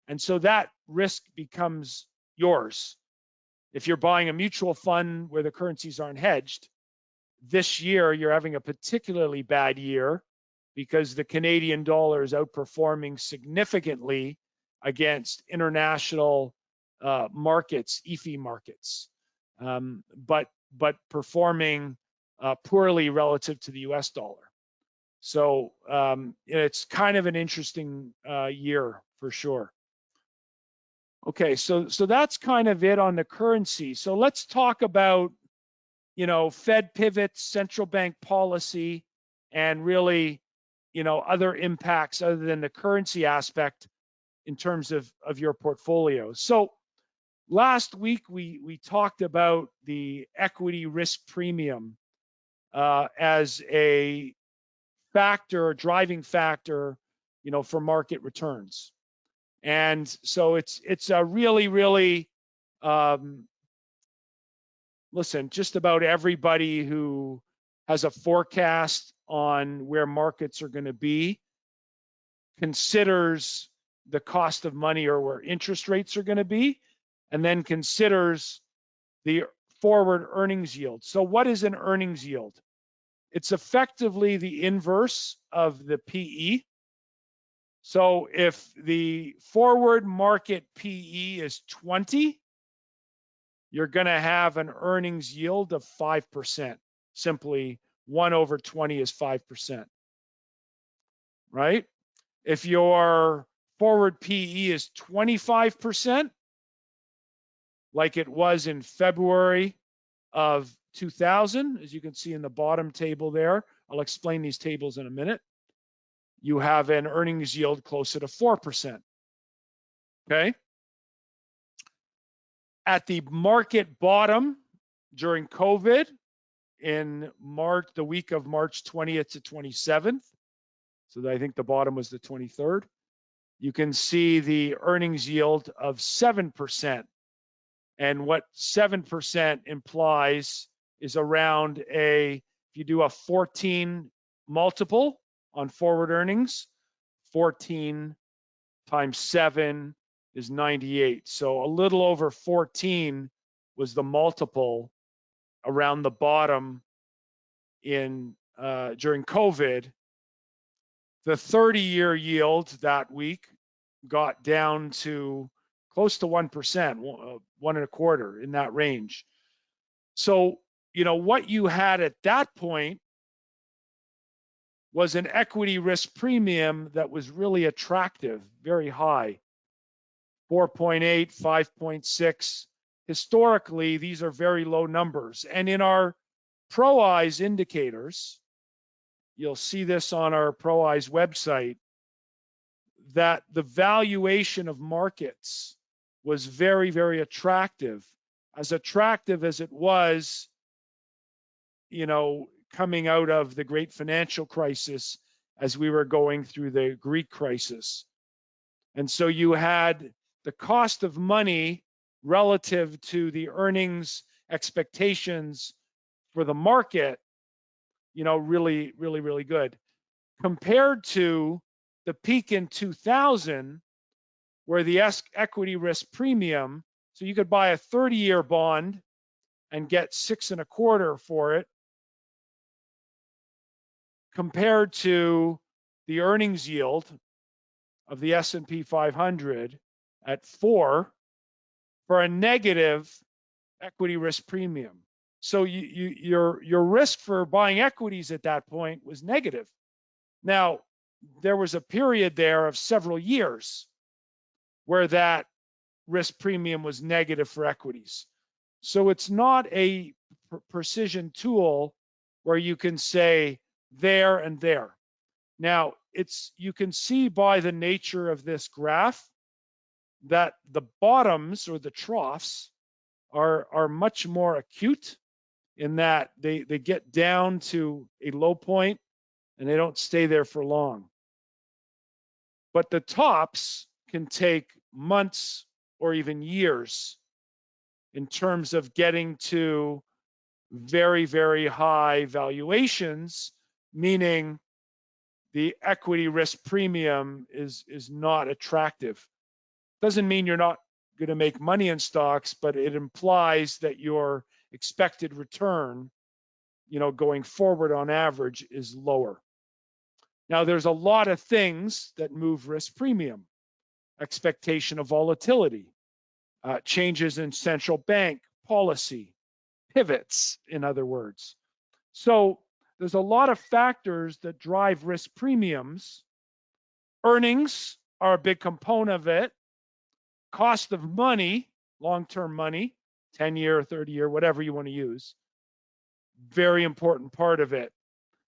And so that risk becomes yours. If you're buying a mutual fund where the currencies aren't hedged, this year you're having a particularly bad year because the Canadian dollar is outperforming significantly against international markets, EFI markets, but performing poorly relative to the US dollar. So it's kind of an interesting year for sure. Okay, so that's kind of it on the currency. So let's talk about, Fed pivots, central bank policy, and really, other impacts other than the currency aspect in terms of your portfolio. So last week we talked about the equity risk premium as a factor, driving factor, for market returns. And so it's a really, really, listen, just about everybody who has a forecast on where markets are going to be considers the cost of money or where interest rates are going to be, and then considers the forward earnings yield. So what is an earnings yield? It's effectively the inverse of the PE. So if the forward market PE is 20, you're going to have an earnings yield of 5%. Simply 1 over 20 is 5%, right? If your forward PE is 25%, like it was in February of 2000, as you can see in the bottom table there, I'll explain these tables in a minute, you have an earnings yield closer to 4%, okay? At the market bottom during COVID in March, the week of March 20th to 27th, so I think the bottom was the 23rd, you can see the earnings yield of 7%. And what 7% implies is around if you do a 14 multiple on forward earnings, 14 times 7 is 98. So a little over 14 was the multiple around the bottom during COVID. The 30-year yield that week got down to close to 1%, 1.25 in that range. So, what you had at that point was an equity risk premium that was really attractive, very high, 4.8, 5.6. Historically, these are very low numbers. And in our ProEyes indicators, you'll see this on our ProEyes website, that the valuation of markets was very, very attractive as it was, coming out of the great financial crisis as we were going through the Greek crisis. And so you had the cost of money relative to the earnings expectations for the market really, really, really good. Compared to the peak in 2000, where the equity risk premium, so you could buy a 30-year bond and get 6.25% for it, compared to the earnings yield of the S&P 500 at 4 for a negative equity risk premium. So your risk for buying equities at that point was negative. Now, there was a period there of several years where that risk premium was negative for equities. So it's not a precision tool where you can say there and there. Now, you can see by the nature of this graph that the bottoms or the troughs are much more acute in that they get down to a low point and they don't stay there for long. But the tops can take months or even years in terms of getting to very, very high valuations, meaning the equity risk premium is not attractive. Doesn't mean you're not going to make money in stocks, but it implies that your expected return, going forward on average is lower. Now, there's a lot of things that move risk premium. Expectation of volatility, changes in central bank policy, pivots, in other words. So there's a lot of factors that drive risk premiums. Earnings are a big component of it. Cost of money, long-term money, 10-year, 30-year, whatever you want to use, very important part of it.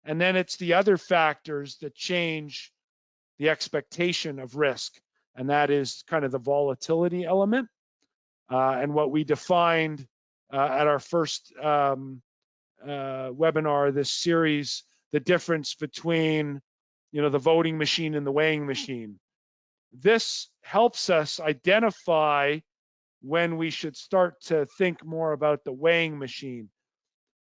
And then it's the other factors that change the expectation of risk, and that is kind of the volatility element. And what we defined at our first webinar, this series, the difference between, the voting machine and the weighing machine. This helps us identify when we should start to think more about the weighing machine.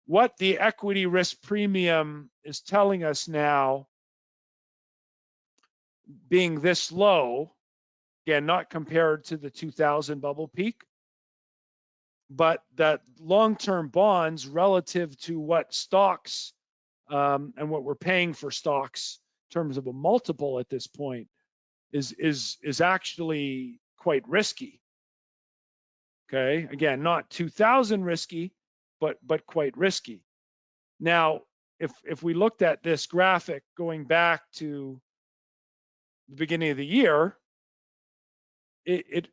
What the equity risk premium is telling us now, being this low, again, not compared to the 2000 bubble peak, but that long-term bonds relative to what stocks and what we're paying for stocks in terms of a multiple at this point is actually quite risky. Okay, again, not 2000 risky, but quite risky. Now, if we looked at this graphic going back to the beginning of the year, it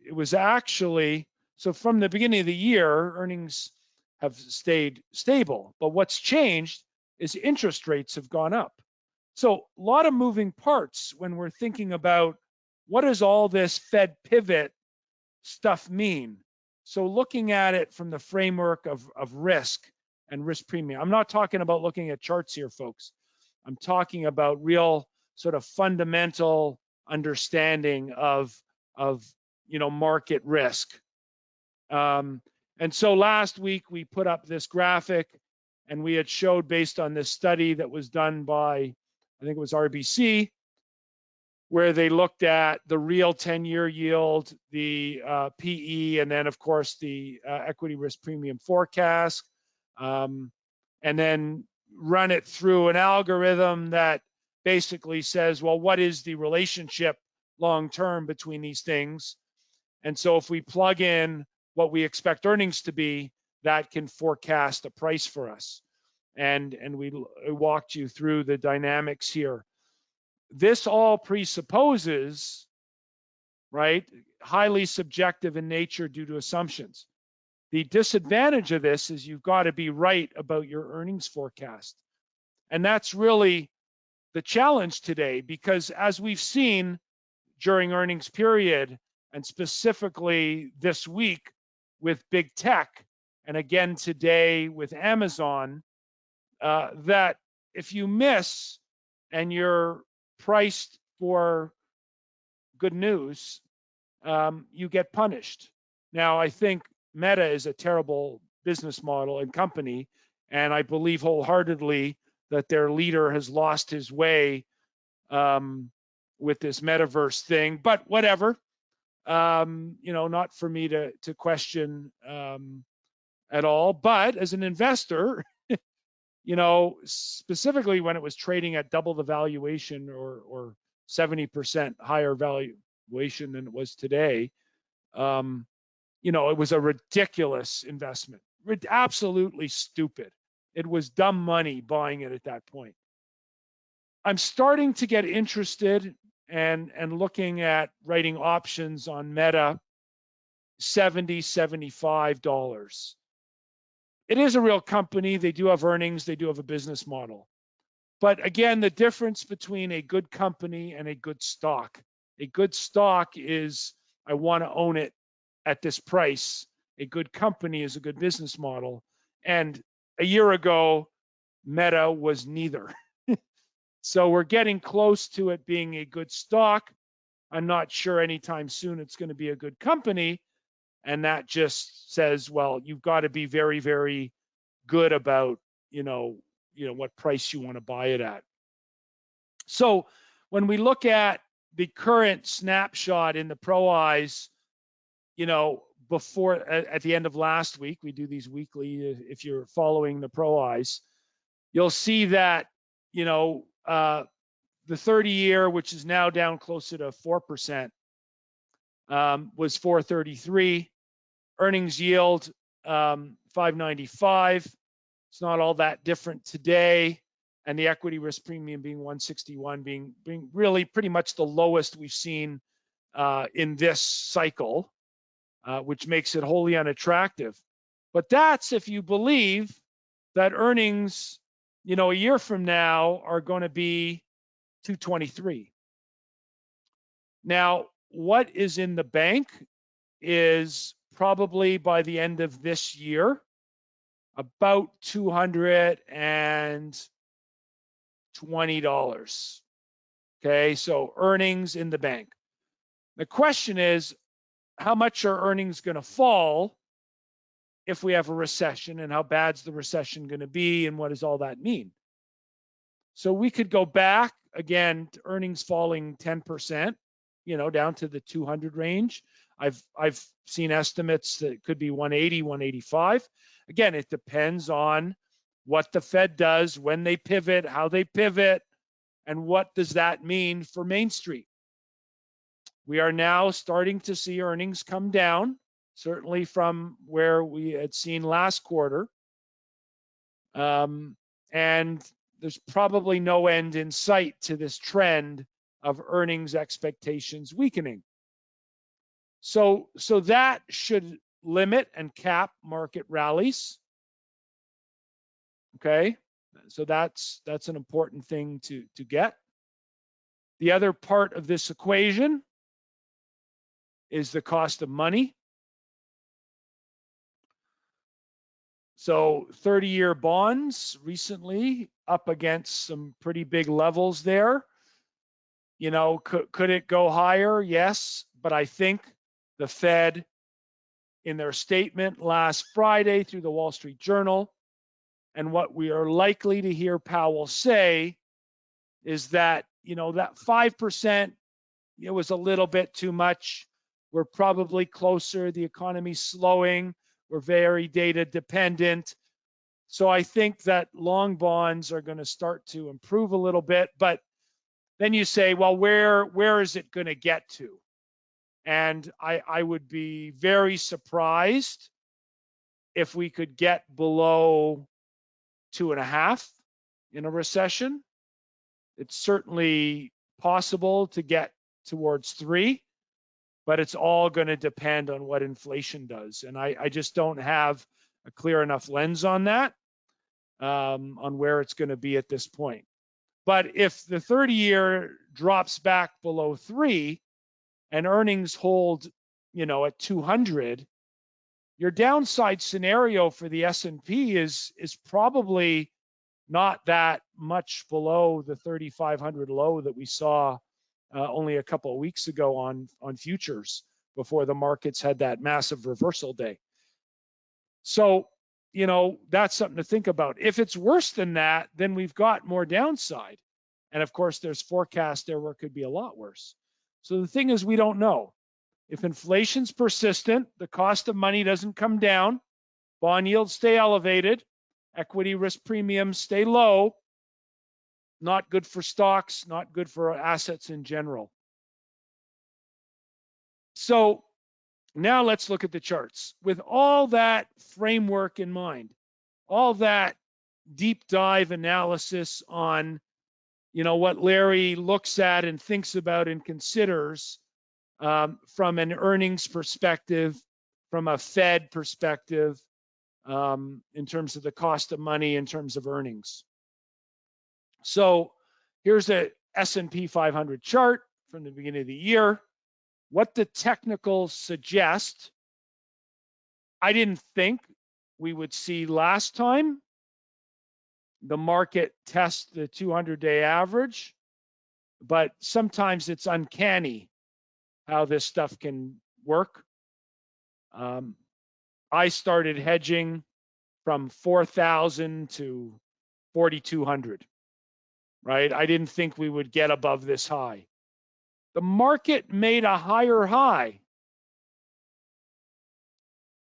was actually, so from the beginning of the year, earnings have stayed stable, but what's changed is interest rates have gone up. So a lot of moving parts when we're thinking about what does all this Fed pivot stuff mean? So looking at it from the framework of risk and risk premium. I'm not talking about looking at charts here, folks. I'm talking about real sort of fundamental understanding of market risk. And so last week we put up this graphic and we had showed based on this study that was done by, I think it was RBC, where they looked at the real 10-year yield, the PE, and then of course the equity risk premium forecast, and then run it through an algorithm that basically says, well, what is the relationship long-term between these things? And so if we plug in what we expect earnings to be, that can forecast a price for us. And we walked you through the dynamics here. This all presupposes, right, highly subjective in nature due to assumptions. The disadvantage of this is you've got to be right about your earnings forecast. And that's really the challenge today, because as we've seen during earnings period, and specifically this week with big tech, and again today with Amazon, that if you miss and you're priced for good news, you get punished. Now, I think Meta is a terrible business model and company, and I believe wholeheartedly that their leader has lost his way with this metaverse thing, but whatever. Not for me to question at all. But as an investor, specifically when it was trading at double the valuation or 70% higher valuation than it was today, it was a ridiculous investment, absolutely stupid. It was dumb money buying it at that point. I'm starting to get interested and looking at writing options on Meta, $70, $75. It is a real company. They do have earnings. They do have a business model. But again, the difference between a good company and a good stock. A good stock is, I want to own it at this price. A good company is a good business model. And a year ago, Meta was neither. So we're getting close to it being a good stock. I'm not sure anytime soon it's going to be a good company. And that just says, well, you've got to be very, very good about, what price you want to buy it at. So when we look at the current snapshot in the Pro Eyes, before at the end of last week, we do these weekly. If you're following the Pro Eyes, you'll see that, the 30-year, which is now down closer to 4%, was 433. Earnings yield, 595. It's not all that different today. And the equity risk premium being 161, being really pretty much the lowest we've seen in this cycle, which makes it wholly unattractive. But that's if you believe that earnings, a year from now are going to be 223. Now, what is in the bank is probably by the end of this year, about $220. Okay, so earnings in the bank. The question is, how much are earnings going to fall if we have a recession, and how bad's the recession going to be, and what does all that mean? So we could go back again to earnings falling 10%, down to the 200 range. I've seen estimates that it could be 180, 185. Again, it depends on what the Fed does, when they pivot, how they pivot, and what does that mean for Main Street. We are now starting to see earnings come down, certainly from where we had seen last quarter. And there's probably no end in sight to this trend of earnings expectations weakening. So that should limit and cap market rallies. Okay, so that's an important thing to get. The other part of this equation is the cost of money. So 30-year bonds recently up against some pretty big levels there. Could it go higher? Yes, but I think the Fed, in their statement last Friday through the Wall Street Journal, and what we are likely to hear Powell say is that, that 5%, it was a little bit too much. We're probably closer. The economy's slowing. We're very data dependent. So I think that long bonds are going to start to improve a little bit. But then you say, well, where is it going to get to? And I would be very surprised if we could get below 2.5 in a recession. It's certainly possible to get towards 3, but it's all going to depend on what inflation does. And I just don't have a clear enough lens on that, on where it's going to be at this point. But if the 30-year drops back below 3 and earnings hold, at 200, your downside scenario for the S&P is probably not that much below the 3,500 low that we saw only a couple of weeks ago on futures before the markets had that massive reversal day. So, you know, that's something to think about. If it's worse than that, then we've got more downside. And of course, there's forecast there where it could be a lot worse. So the thing is, we don't know. If inflation's persistent, the cost of money doesn't come down, bond yields stay elevated, equity risk premiums stay low, not good for stocks, not good for assets in general. So now let's look at the charts. With all that framework in mind, all that deep dive analysis on, you know, what Larry looks at and thinks about and considers from an earnings perspective, from a Fed perspective, in terms of the cost of money, in terms of earnings. So here's a S&P 500 chart from the beginning of the year. What the technicals suggest, I didn't think we would see last time. The market tests the 200-day average, but sometimes it's uncanny how this stuff can work. I started hedging from 4,000 to 4,200, right? I didn't think we would get above this high. The market made a higher high.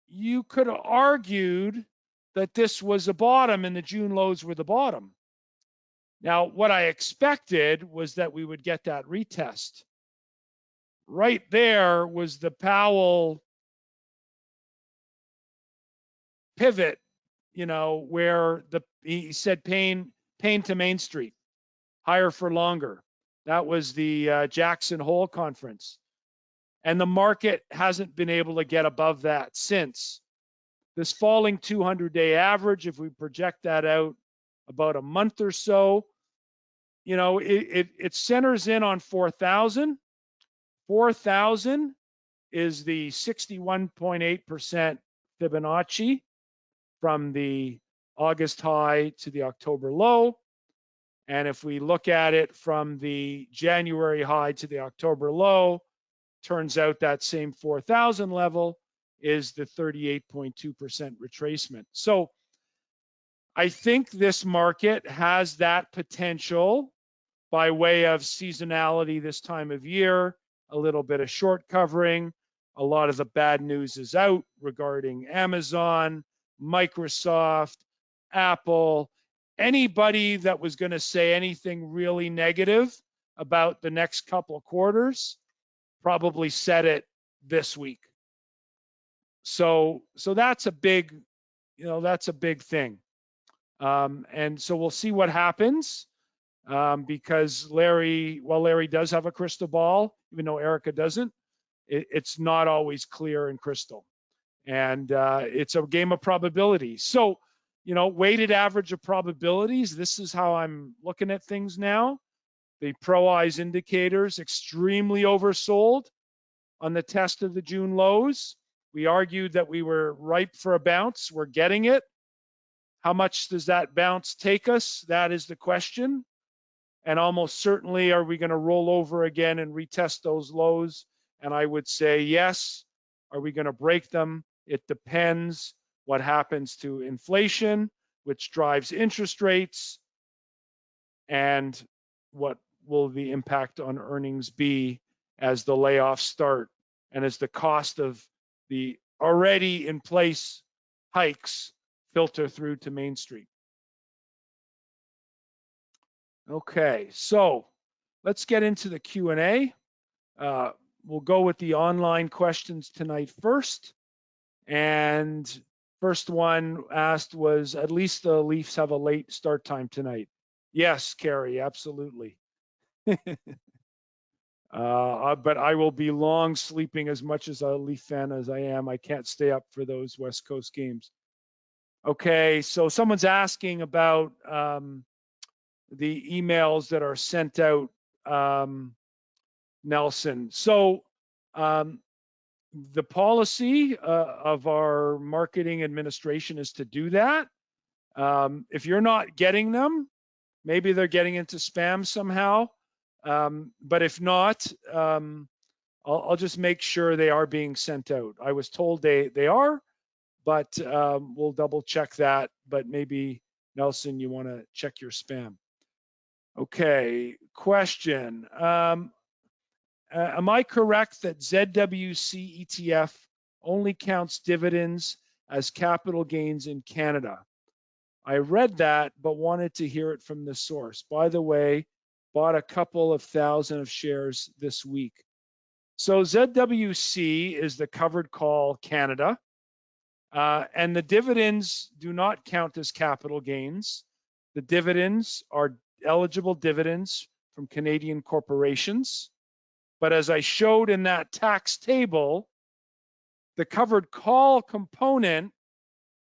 You could have argued that this was a bottom and the June lows were the bottom. Now, what I expected was that we would get that retest. Right there was the Powell pivot, you know, where he said pain to Main Street, higher for longer. That was the Jackson Hole conference. And the market hasn't been able to get above that since. This falling 200-day average, if we project that out about a month or so, you know, it centers in on 4,000. 4,000 is the 61.8% Fibonacci from the August high to the October low. And if we look at it from the January high to the October low, turns out that same 4,000 level is the 38.2% retracement. So I think this market has that potential by way of seasonality this time of year, a little bit of short covering. A lot of the bad news is out regarding Amazon, Microsoft, Apple. Anybody that was going to say anything really negative about the next couple of quarters probably said it this week. So that's a big, you know, that's a big thing. And so we'll see what happens because Larry does have a crystal ball, even though Erica doesn't, it's not always clear and crystal. And it's a game of probabilities. So, you know, weighted average of probabilities, this is how I'm looking at things now. The Pro Eyes indicators extremely oversold on the test of the June lows. We argued that we were ripe for a bounce. We're getting it. How much does that bounce take us? That is the question. And almost certainly, are we going to roll over again and retest those lows? And I would say yes. Are we going to break them? It depends what happens to inflation, which drives interest rates, and what will the impact on earnings be as the layoffs start and as the cost of the already in place hikes filter through to Main Street. Okay, so let's get into the Q&A. We'll go with the online questions tonight first. And first one asked was, at least the Leafs have a late start time tonight. Yes, Carrie, absolutely. But I will be long sleeping as much as a Leaf fan as I am. I can't stay up for those West Coast games. Okay, so someone's asking about the emails that are sent out, Nelson. So the policy of our marketing administration is to do that. If you're not getting them, maybe they're getting into spam somehow. But if not, I'll just make sure they are being sent out. I was told they are, but we'll double check that. But maybe, Nelson, you want to check your spam. Okay, question. Am I correct that ZWC ETF only counts dividends as capital gains in Canada? I read that, but wanted to hear it from the source. By the way, bought a couple of thousand of shares this week. So ZWC is the covered call Canada, and the dividends do not count as capital gains. The dividends are eligible dividends from Canadian corporations. But as I showed in that tax table, the covered call component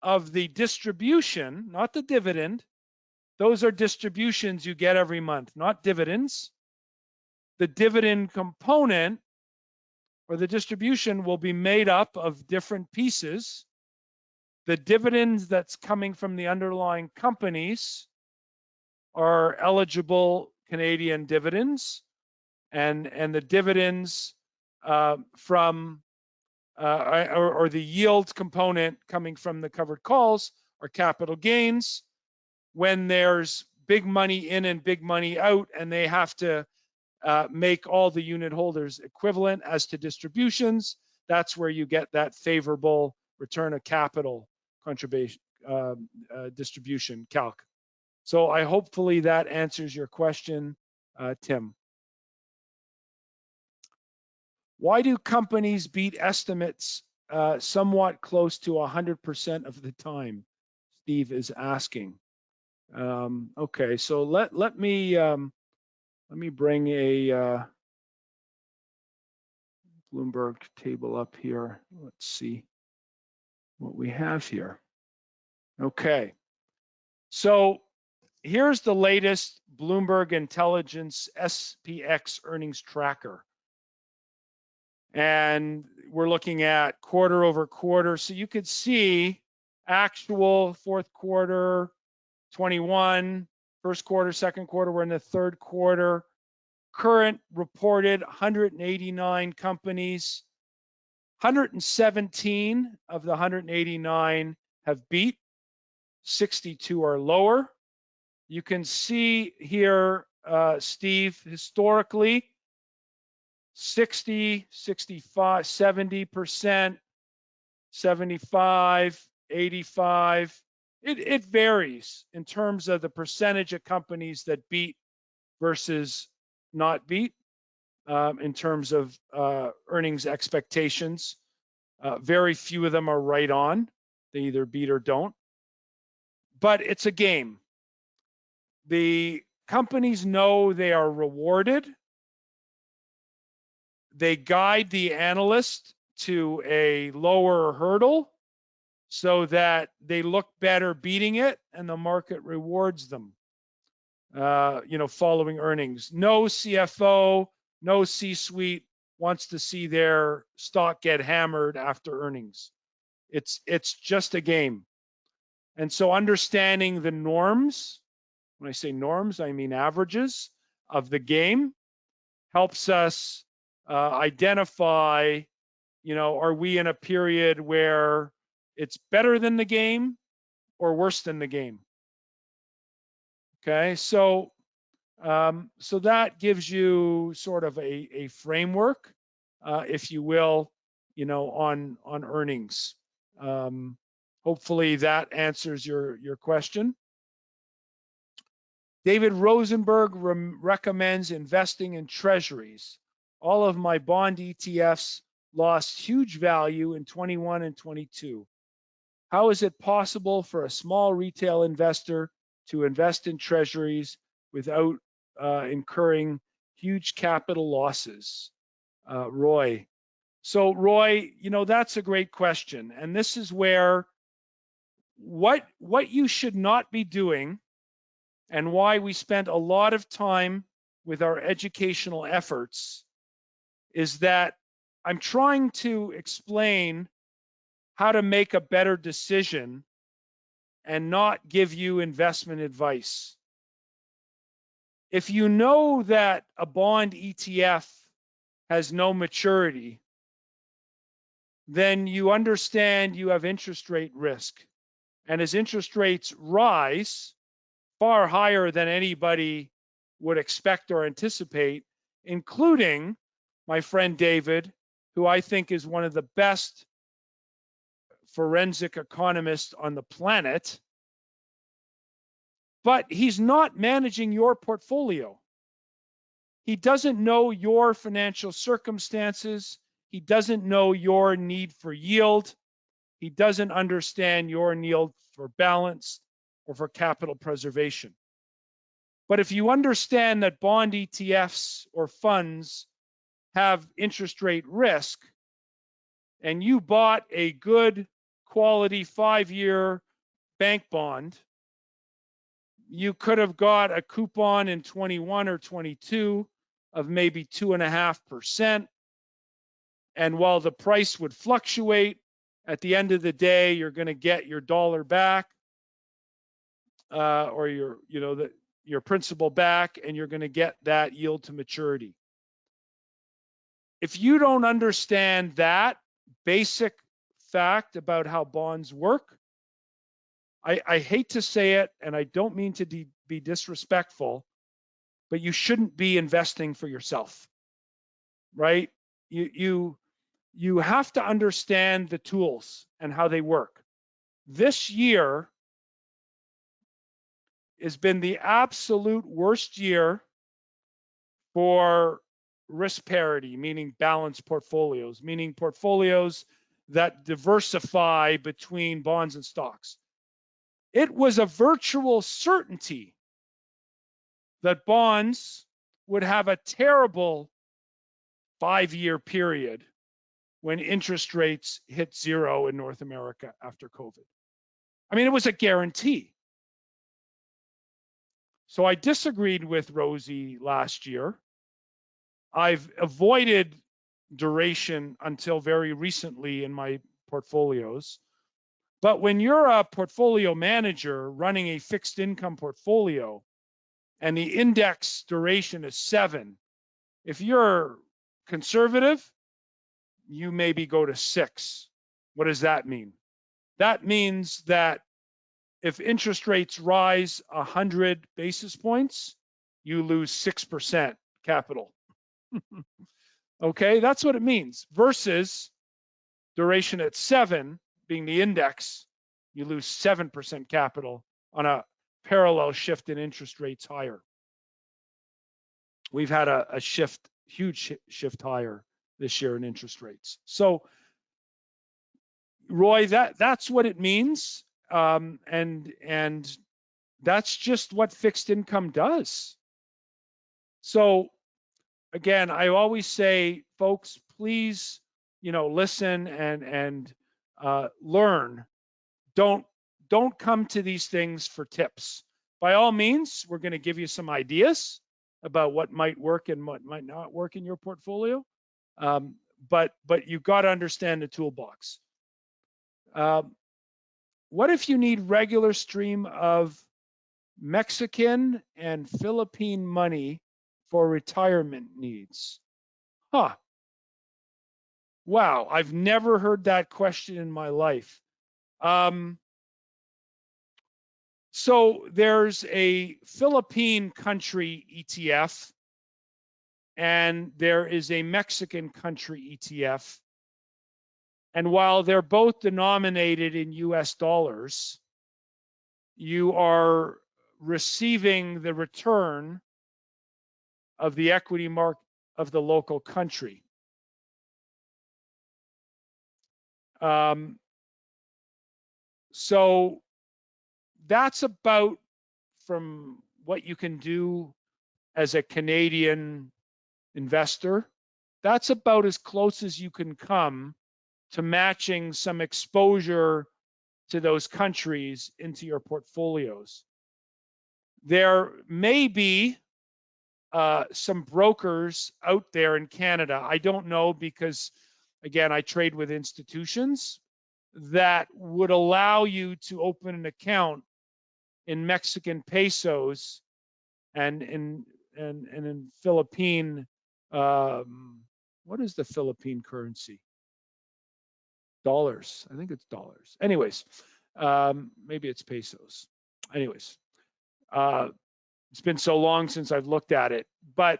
of the distribution, not the dividend, those are distributions you get every month, not dividends. The dividend component or the distribution will be made up of different pieces. The dividends that's coming from the underlying companies are eligible Canadian dividends, and the dividends from or the yield component coming from the covered calls are capital gains. When there's big money in and big money out, and they have to make all the unit holders equivalent as to distributions, that's where you get that favorable return of capital contribution distribution calc. So I hopefully that answers your question, Tim. Why do companies beat estimates somewhat close to 100% of the time? Steve is asking. Okay, so let me bring a Bloomberg table up here. Let's see what we have here. Okay, so here's the latest Bloomberg Intelligence SPX earnings tracker. And we're looking at quarter over quarter. So you could see actual fourth quarter 21, first quarter, second quarter, we're in the third quarter. Current reported 189 companies. 117 of the 189 have beat. 62 are lower. You can see here, Steve, historically, 60, 65, 70%, 75, 85. It varies in terms of the percentage of companies that beat versus not beat in terms of earnings expectations. Very few of them are right on. They either beat or don't. But it's a game. The companies know they are rewarded. They guide the analyst to a lower hurdle so that they look better beating it, and the market rewards them, following earnings. No CFO, no C-suite wants to see their stock get hammered after earnings. It's just a game. And so understanding the norms, when I say norms, I mean averages of the game, helps us identify, are we in a period where it's better than the game or worse than the game? Okay, so that gives you sort of a framework, if you will, on earnings. Hopefully that answers your question. David Rosenberg recommends investing in treasuries. All of my bond ETFs lost huge value in 21 and 22. How is it possible for a small retail investor to invest in treasuries without incurring huge capital losses? Roy. So Roy, that's a great question. And this is where what you should not be doing, and why we spent a lot of time with our educational efforts, is that I'm trying to explain how to make a better decision and not give you investment advice. If you know that a bond ETF has no maturity, then you understand you have interest rate risk. And as interest rates rise far higher than anybody would expect or anticipate, including my friend David, who I think is one of the best forensic economists on the planet, but he's not managing your portfolio. He doesn't know your financial circumstances. He doesn't know your need for yield. He doesn't understand your need for balance or for capital preservation. But if you understand that bond ETFs or funds have interest rate risk, and you bought a good quality 5-year bank bond, you could have got a coupon in 21 or 22 of maybe 2.5%. And while the price would fluctuate, at the end of the day, you're going to get your dollar back, or your principal back, and you're going to get that yield to maturity. If you don't understand that basic fact about how bonds work, I hate to say it, and I don't mean to be disrespectful, but you shouldn't be investing for yourself, right? You have to understand the tools and how they work. This year has been the absolute worst year for risk parity, meaning balanced portfolios, meaning portfolios that diversify between bonds and stocks. It was a virtual certainty that bonds would have a terrible 5-year period when interest rates hit zero in North America after COVID. I mean, it was a guarantee. So I disagreed with Rosie last year. I've avoided duration until very recently in my portfolios. But when you're a portfolio manager running a fixed income portfolio and the index duration is 7, if you're conservative, you maybe go to 6. What does that mean? That means that if interest rates rise 100 basis points, you lose 6% capital. Okay, that's what it means. Versus duration at 7 being the index, you lose 7% capital on a parallel shift in interest rates higher. We've had a huge shift higher this year in interest rates. So, Roy, that's what it means, and that's just what fixed income does. So, again, I always say, folks, please, listen and learn. Don't come to these things for tips. By all means, we're going to give you some ideas about what might work and what might not work in your portfolio. But you've got to understand the toolbox. What if you need regular stream of Mexican and Philippine money for retirement needs? Huh. Wow, I've never heard that question in my life. So there's a Philippine country ETF and there is a Mexican country ETF. And while they're both denominated in US dollars, you are receiving the return of the equity market of the local country. So that's about, from what you can do as a Canadian investor, that's about as close as you can come to matching some exposure to those countries into your portfolios. There may be some brokers out there in Canada, I don't know, because again, I trade with institutions, that would allow you to open an account in Mexican pesos and in Philippine, what is the Philippine currency? dollars. I think it's dollars. Anyways, maybe it's pesos. Anyways, it's been so long since I've looked at it, but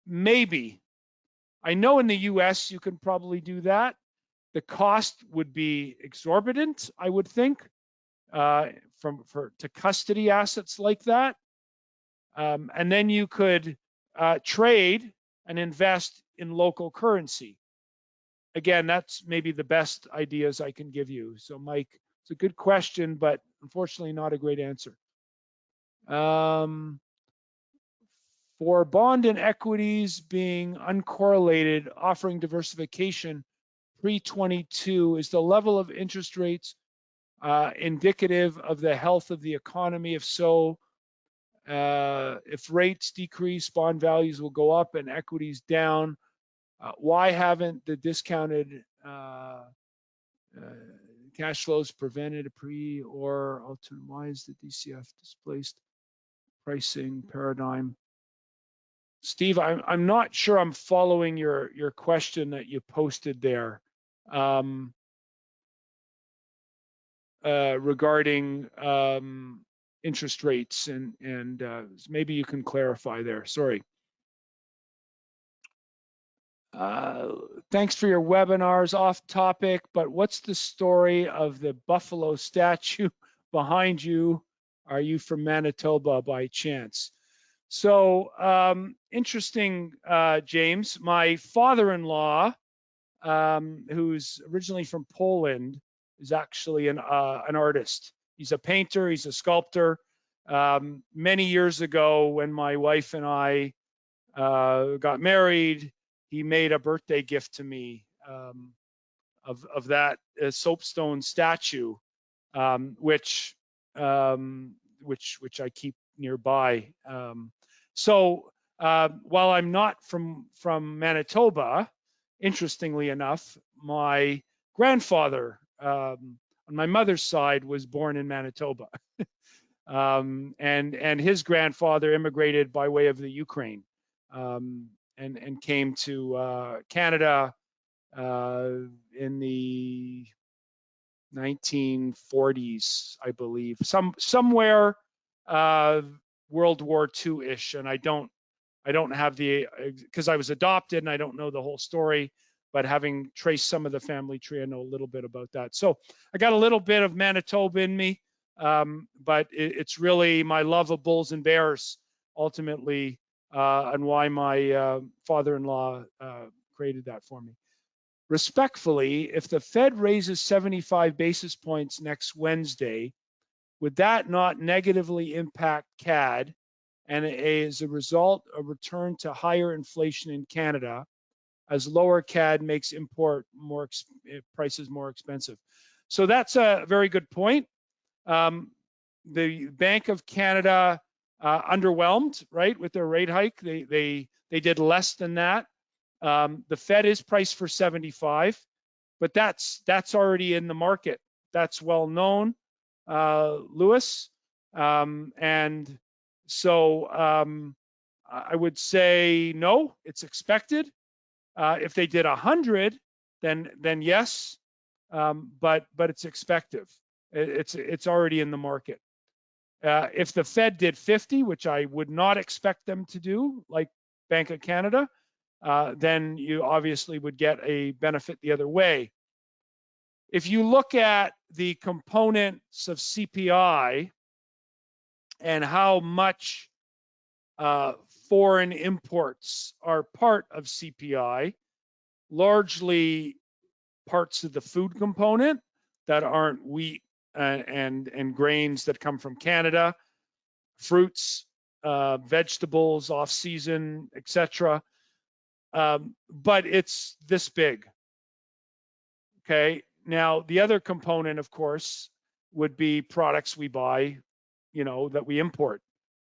maybe. I know in the US you can probably do that. The cost would be exorbitant, I would think, to custody assets like that. And then you could trade and invest in local currency. Again, that's maybe the best ideas I can give you. So Mike, it's a good question, but unfortunately not a great answer. For bond and equities being uncorrelated, offering diversification pre-22, is the level of interest rates indicative of the health of the economy? If so, if rates decrease, bond values will go up and equities down. Why haven't the discounted cash flows prevented a pre or alternate? Why is the DCF displaced pricing paradigm? Steve, I'm not sure I'm following your question that you posted there regarding interest rates, and maybe you can clarify there. Sorry. Thanks for your webinars. Off topic, but what's the story of the buffalo statue behind you? Are you from Manitoba by chance? So interesting, James. My father-in-law, who's originally from Poland, is actually an artist. He's a painter, he's a sculptor. Many years ago, when my wife and I got married, he made a birthday gift to me of that soapstone statue, which I keep nearby. So while I'm not from Manitoba, interestingly enough, my grandfather on my mother's side was born in Manitoba, and his grandfather immigrated by way of the Ukraine, and came to Canada in the 1940s, I believe, somewhere World War II-ish, and I don't have because I was adopted and I don't know the whole story, but having traced some of the family tree, I know a little bit about that. So I got a little bit of Manitoba in me, but it's really my love of bulls and bears ultimately, and why my father-in-law created that for me. Respectfully, if the Fed raises 75 basis points next Wednesday, would that not negatively impact CAD, and as a result, a return to higher inflation in Canada, as lower CAD makes import prices more expensive? So that's a very good point. The Bank of Canada underwhelmed, right, with their rate hike. They did less than that. The Fed is priced for 75, but that's already in the market. That's well known, Lewis. And so I would say no, it's expected. If they did 100, then yes, but it's expected. It's already in the market. If the Fed did 50, which I would not expect them to do, like Bank of Canada, then you obviously would get a benefit the other way. If you look at the components of CPI and how much foreign imports are part of CPI, largely parts of the food component that aren't wheat and grains that come from Canada, fruits, vegetables, off-season, etc. But it's this big. Okay. Now, the other component, of course, would be products we buy, that we import.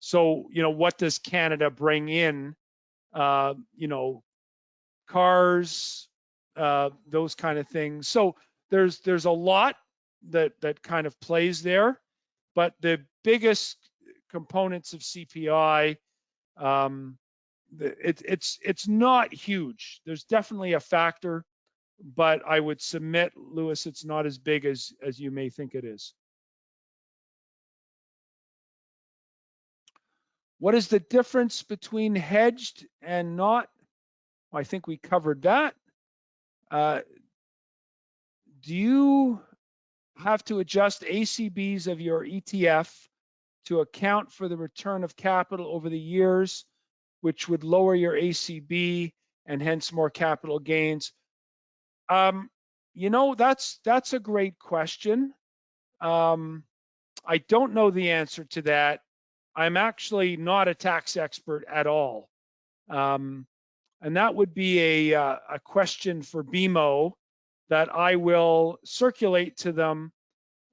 So, what does Canada bring in? Cars, those kind of things. So there's a lot that kind of plays there, but the biggest components of CPI, it's not huge. There's definitely a factor, but I would submit, Lewis, it's not as big as you may think it is. What is the difference between hedged and not? I think we covered that. Do you have to adjust ACBs of your ETF to account for the return of capital over the years, which would lower your ACB and hence more capital gains? You know, that's a great question. I don't know the answer to that. I'm actually not a tax expert at all. And that would be a question for BMO that I will circulate to them,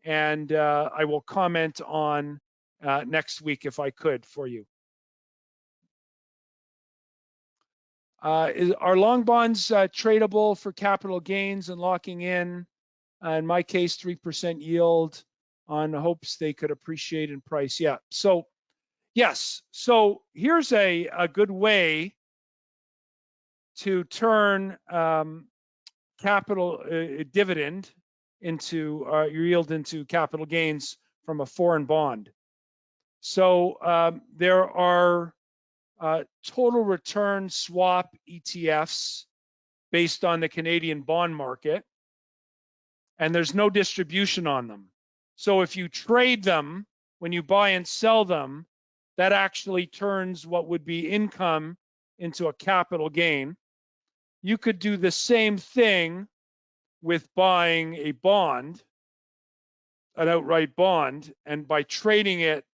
and I will comment on next week if I could for you. Are long bonds tradable for capital gains and locking in my case, 3% yield on hopes they could appreciate in price? Yeah, so yes. So here's a good way to turn capital dividend into your yield into capital gains from a foreign bond. So there are total return swap ETFs based on the Canadian bond market, and there's no distribution on them. So if you trade them, when you buy and sell them, that actually turns what would be income into a capital gain. You could do the same thing with buying a bond, an outright bond, and by trading it,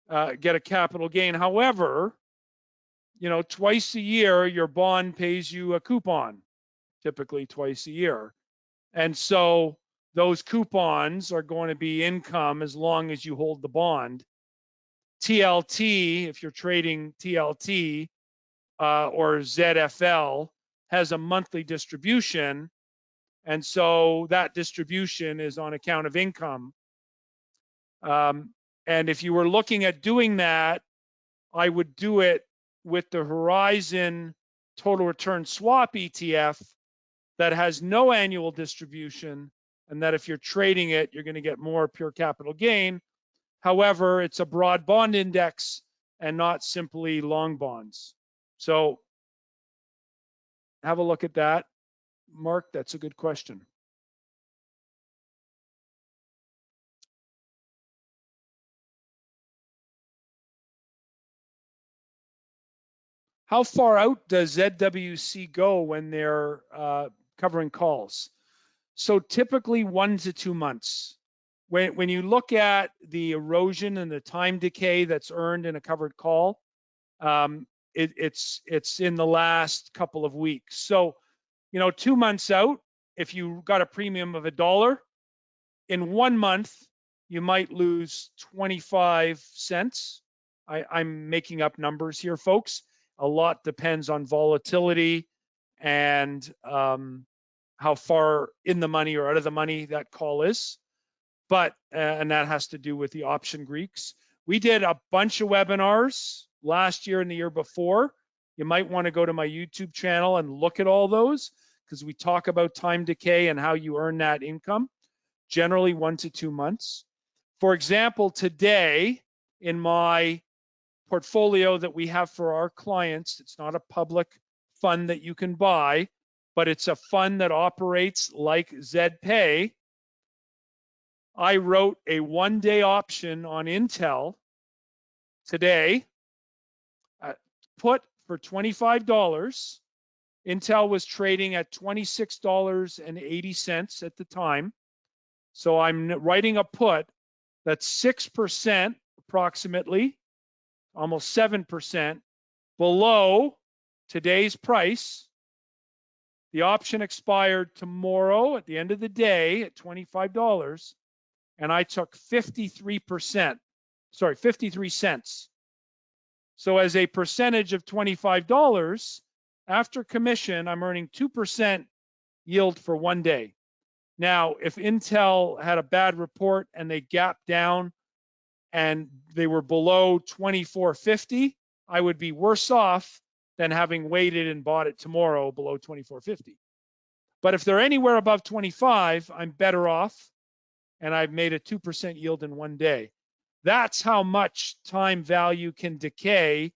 get a capital gain. However, you know, twice a year, your bond pays you a coupon, typically twice a year. And so those coupons are going to be income as long as you hold the bond. TLT, if you're trading TLT or ZFL, has a monthly distribution. And so that distribution is on account of income. And if you were looking at doing that, I would do it with the Horizon Total Return Swap ETF that has no annual distribution, and that if you're trading it, you're going to get more pure capital gain. However, it's a broad bond index and not simply long bonds. So have a look at that. Mark, that's a good question. How far out does ZWC go when they're covering calls? So typically 1 to 2 months. When you look at the erosion and the time decay that's earned in a covered call, it's in the last couple of weeks. So, you know, 2 months out, if you got a premium of $1, in 1 month, you might lose 25 cents. I'm making up numbers here, folks. A lot depends on volatility and how far in the money or out of the money that call is. But, and that has to do with the option Greeks. We did a bunch of webinars last year and the year before. You might want to go to my YouTube channel and look at all those, because we talk about time decay and how you earn that income, generally 1 to 2 months. For example, today in my portfolio that we have for our clients, it's not a public fund that you can buy, but it's a fund that operates like ZPay. I wrote a 1-day option on Intel today, put for $25. Intel was trading at $26.80 at the time. So I'm writing a put that's 6% approximately, almost 7% below today's price. The option expired tomorrow at the end of the day at $25, and I took 53 cents. So as a percentage of $25, after commission, I'm earning 2% yield for 1 day. Now, if Intel had a bad report and they gapped down and they were below 24.50, I would be worse off than having waited and bought it tomorrow below 24.50. But if they're anywhere above 25, I'm better off, and I've made a 2% yield in one day. That's how much time value can decay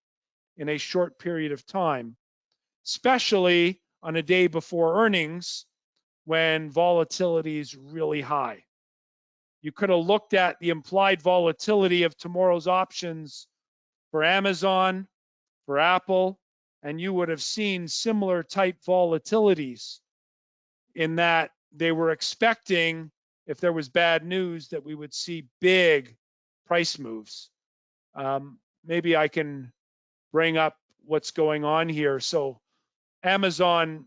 in a short period of time, especially on a day before earnings when volatility is really high. You could have looked at the implied volatility of tomorrow's options for Amazon, for Apple, and you would have seen similar type volatilities in that they were expecting, if there was bad news, that we would see big price moves. Maybe I can bring up what's going on here. So Amazon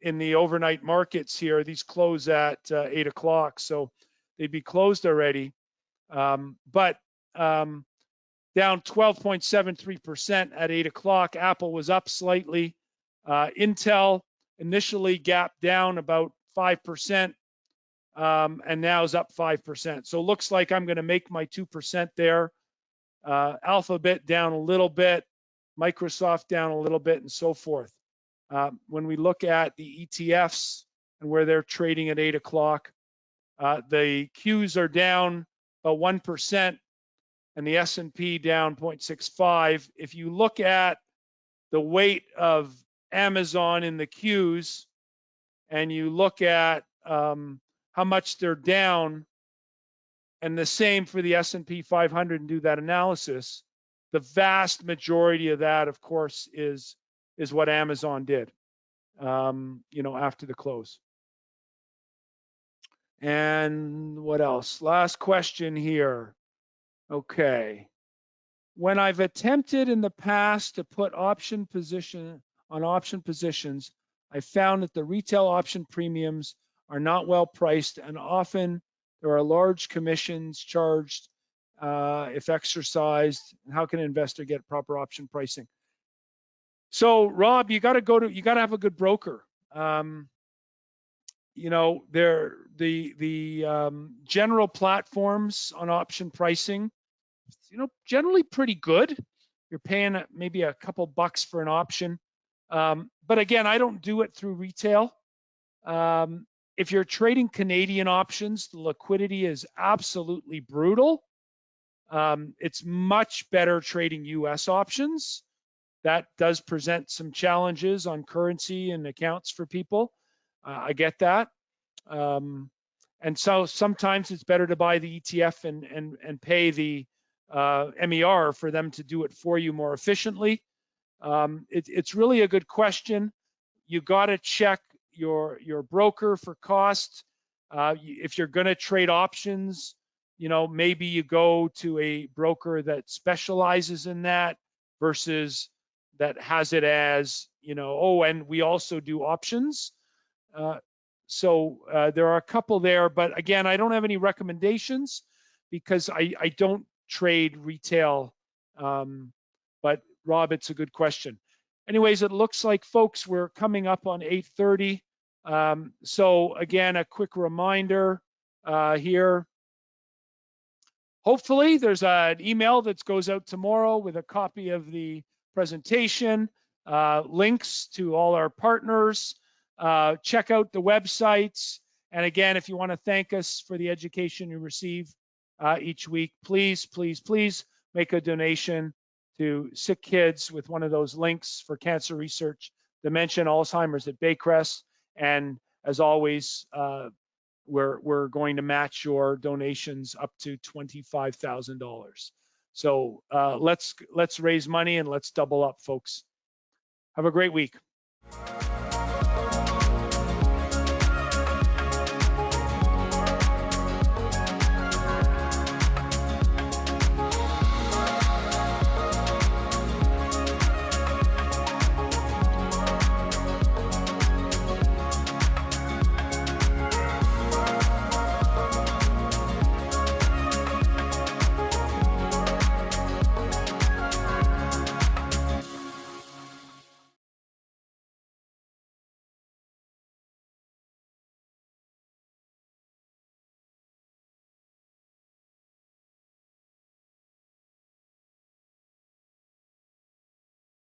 in the overnight markets here, these close at 8 o'clock, so they'd be closed already. But down 12.73% at 8 o'clock. Apple was up slightly. Intel initially gapped down about 5%, and now is up 5%. So looks like I'm going to make my 2% there. Alphabet down a little bit, Microsoft down a little bit, and so forth. When we look at the ETFs and where they're trading at 8 o'clock, the Qs are down about 1%, and the S&P down 0.65. If you look at the weight of Amazon in the Qs, and you look at how much they're down, and the same for the S&P 500, and do that analysis, the vast majority of that, of course, is what Amazon did, after the close. And what else? Last question here. Okay. When I've attempted in the past to put option positions, I found that the retail option premiums are not well priced, and often there are large commissions charged if exercised. How can an investor get proper option pricing? So Rob, you got to have a good broker. The general platforms on option pricing, generally pretty good. You're paying maybe a couple bucks for an option. But again, I don't do it through retail. If you're trading Canadian options, the liquidity is absolutely brutal. It's much better trading US options. That does present some challenges on currency and accounts for people. I get that. And so sometimes it's better to buy the ETF and pay the MER for them to do it for you more efficiently. It's really a good question. You got to check your broker for cost. If you're going to trade options, maybe you go to a broker that specializes in that versus that has it as, and we also do options. So there are a couple there, but again, I don't have any recommendations because I don't trade retail. But Rob, it's a good question. Anyways, it looks like, folks, we're coming up on 8:30. So again, a quick reminder here. Hopefully there's an email that goes out tomorrow with a copy of the presentation, links to all our partners. Check out the websites. And again, if you want to thank us for the education you receive each week, please, please, please make a donation to Sick Kids with one of those links for cancer research, dementia, and Alzheimer's at Baycrest. And as always, we're going to match your donations up to $25,000. So let's raise money and let's double up, folks. Have a great week.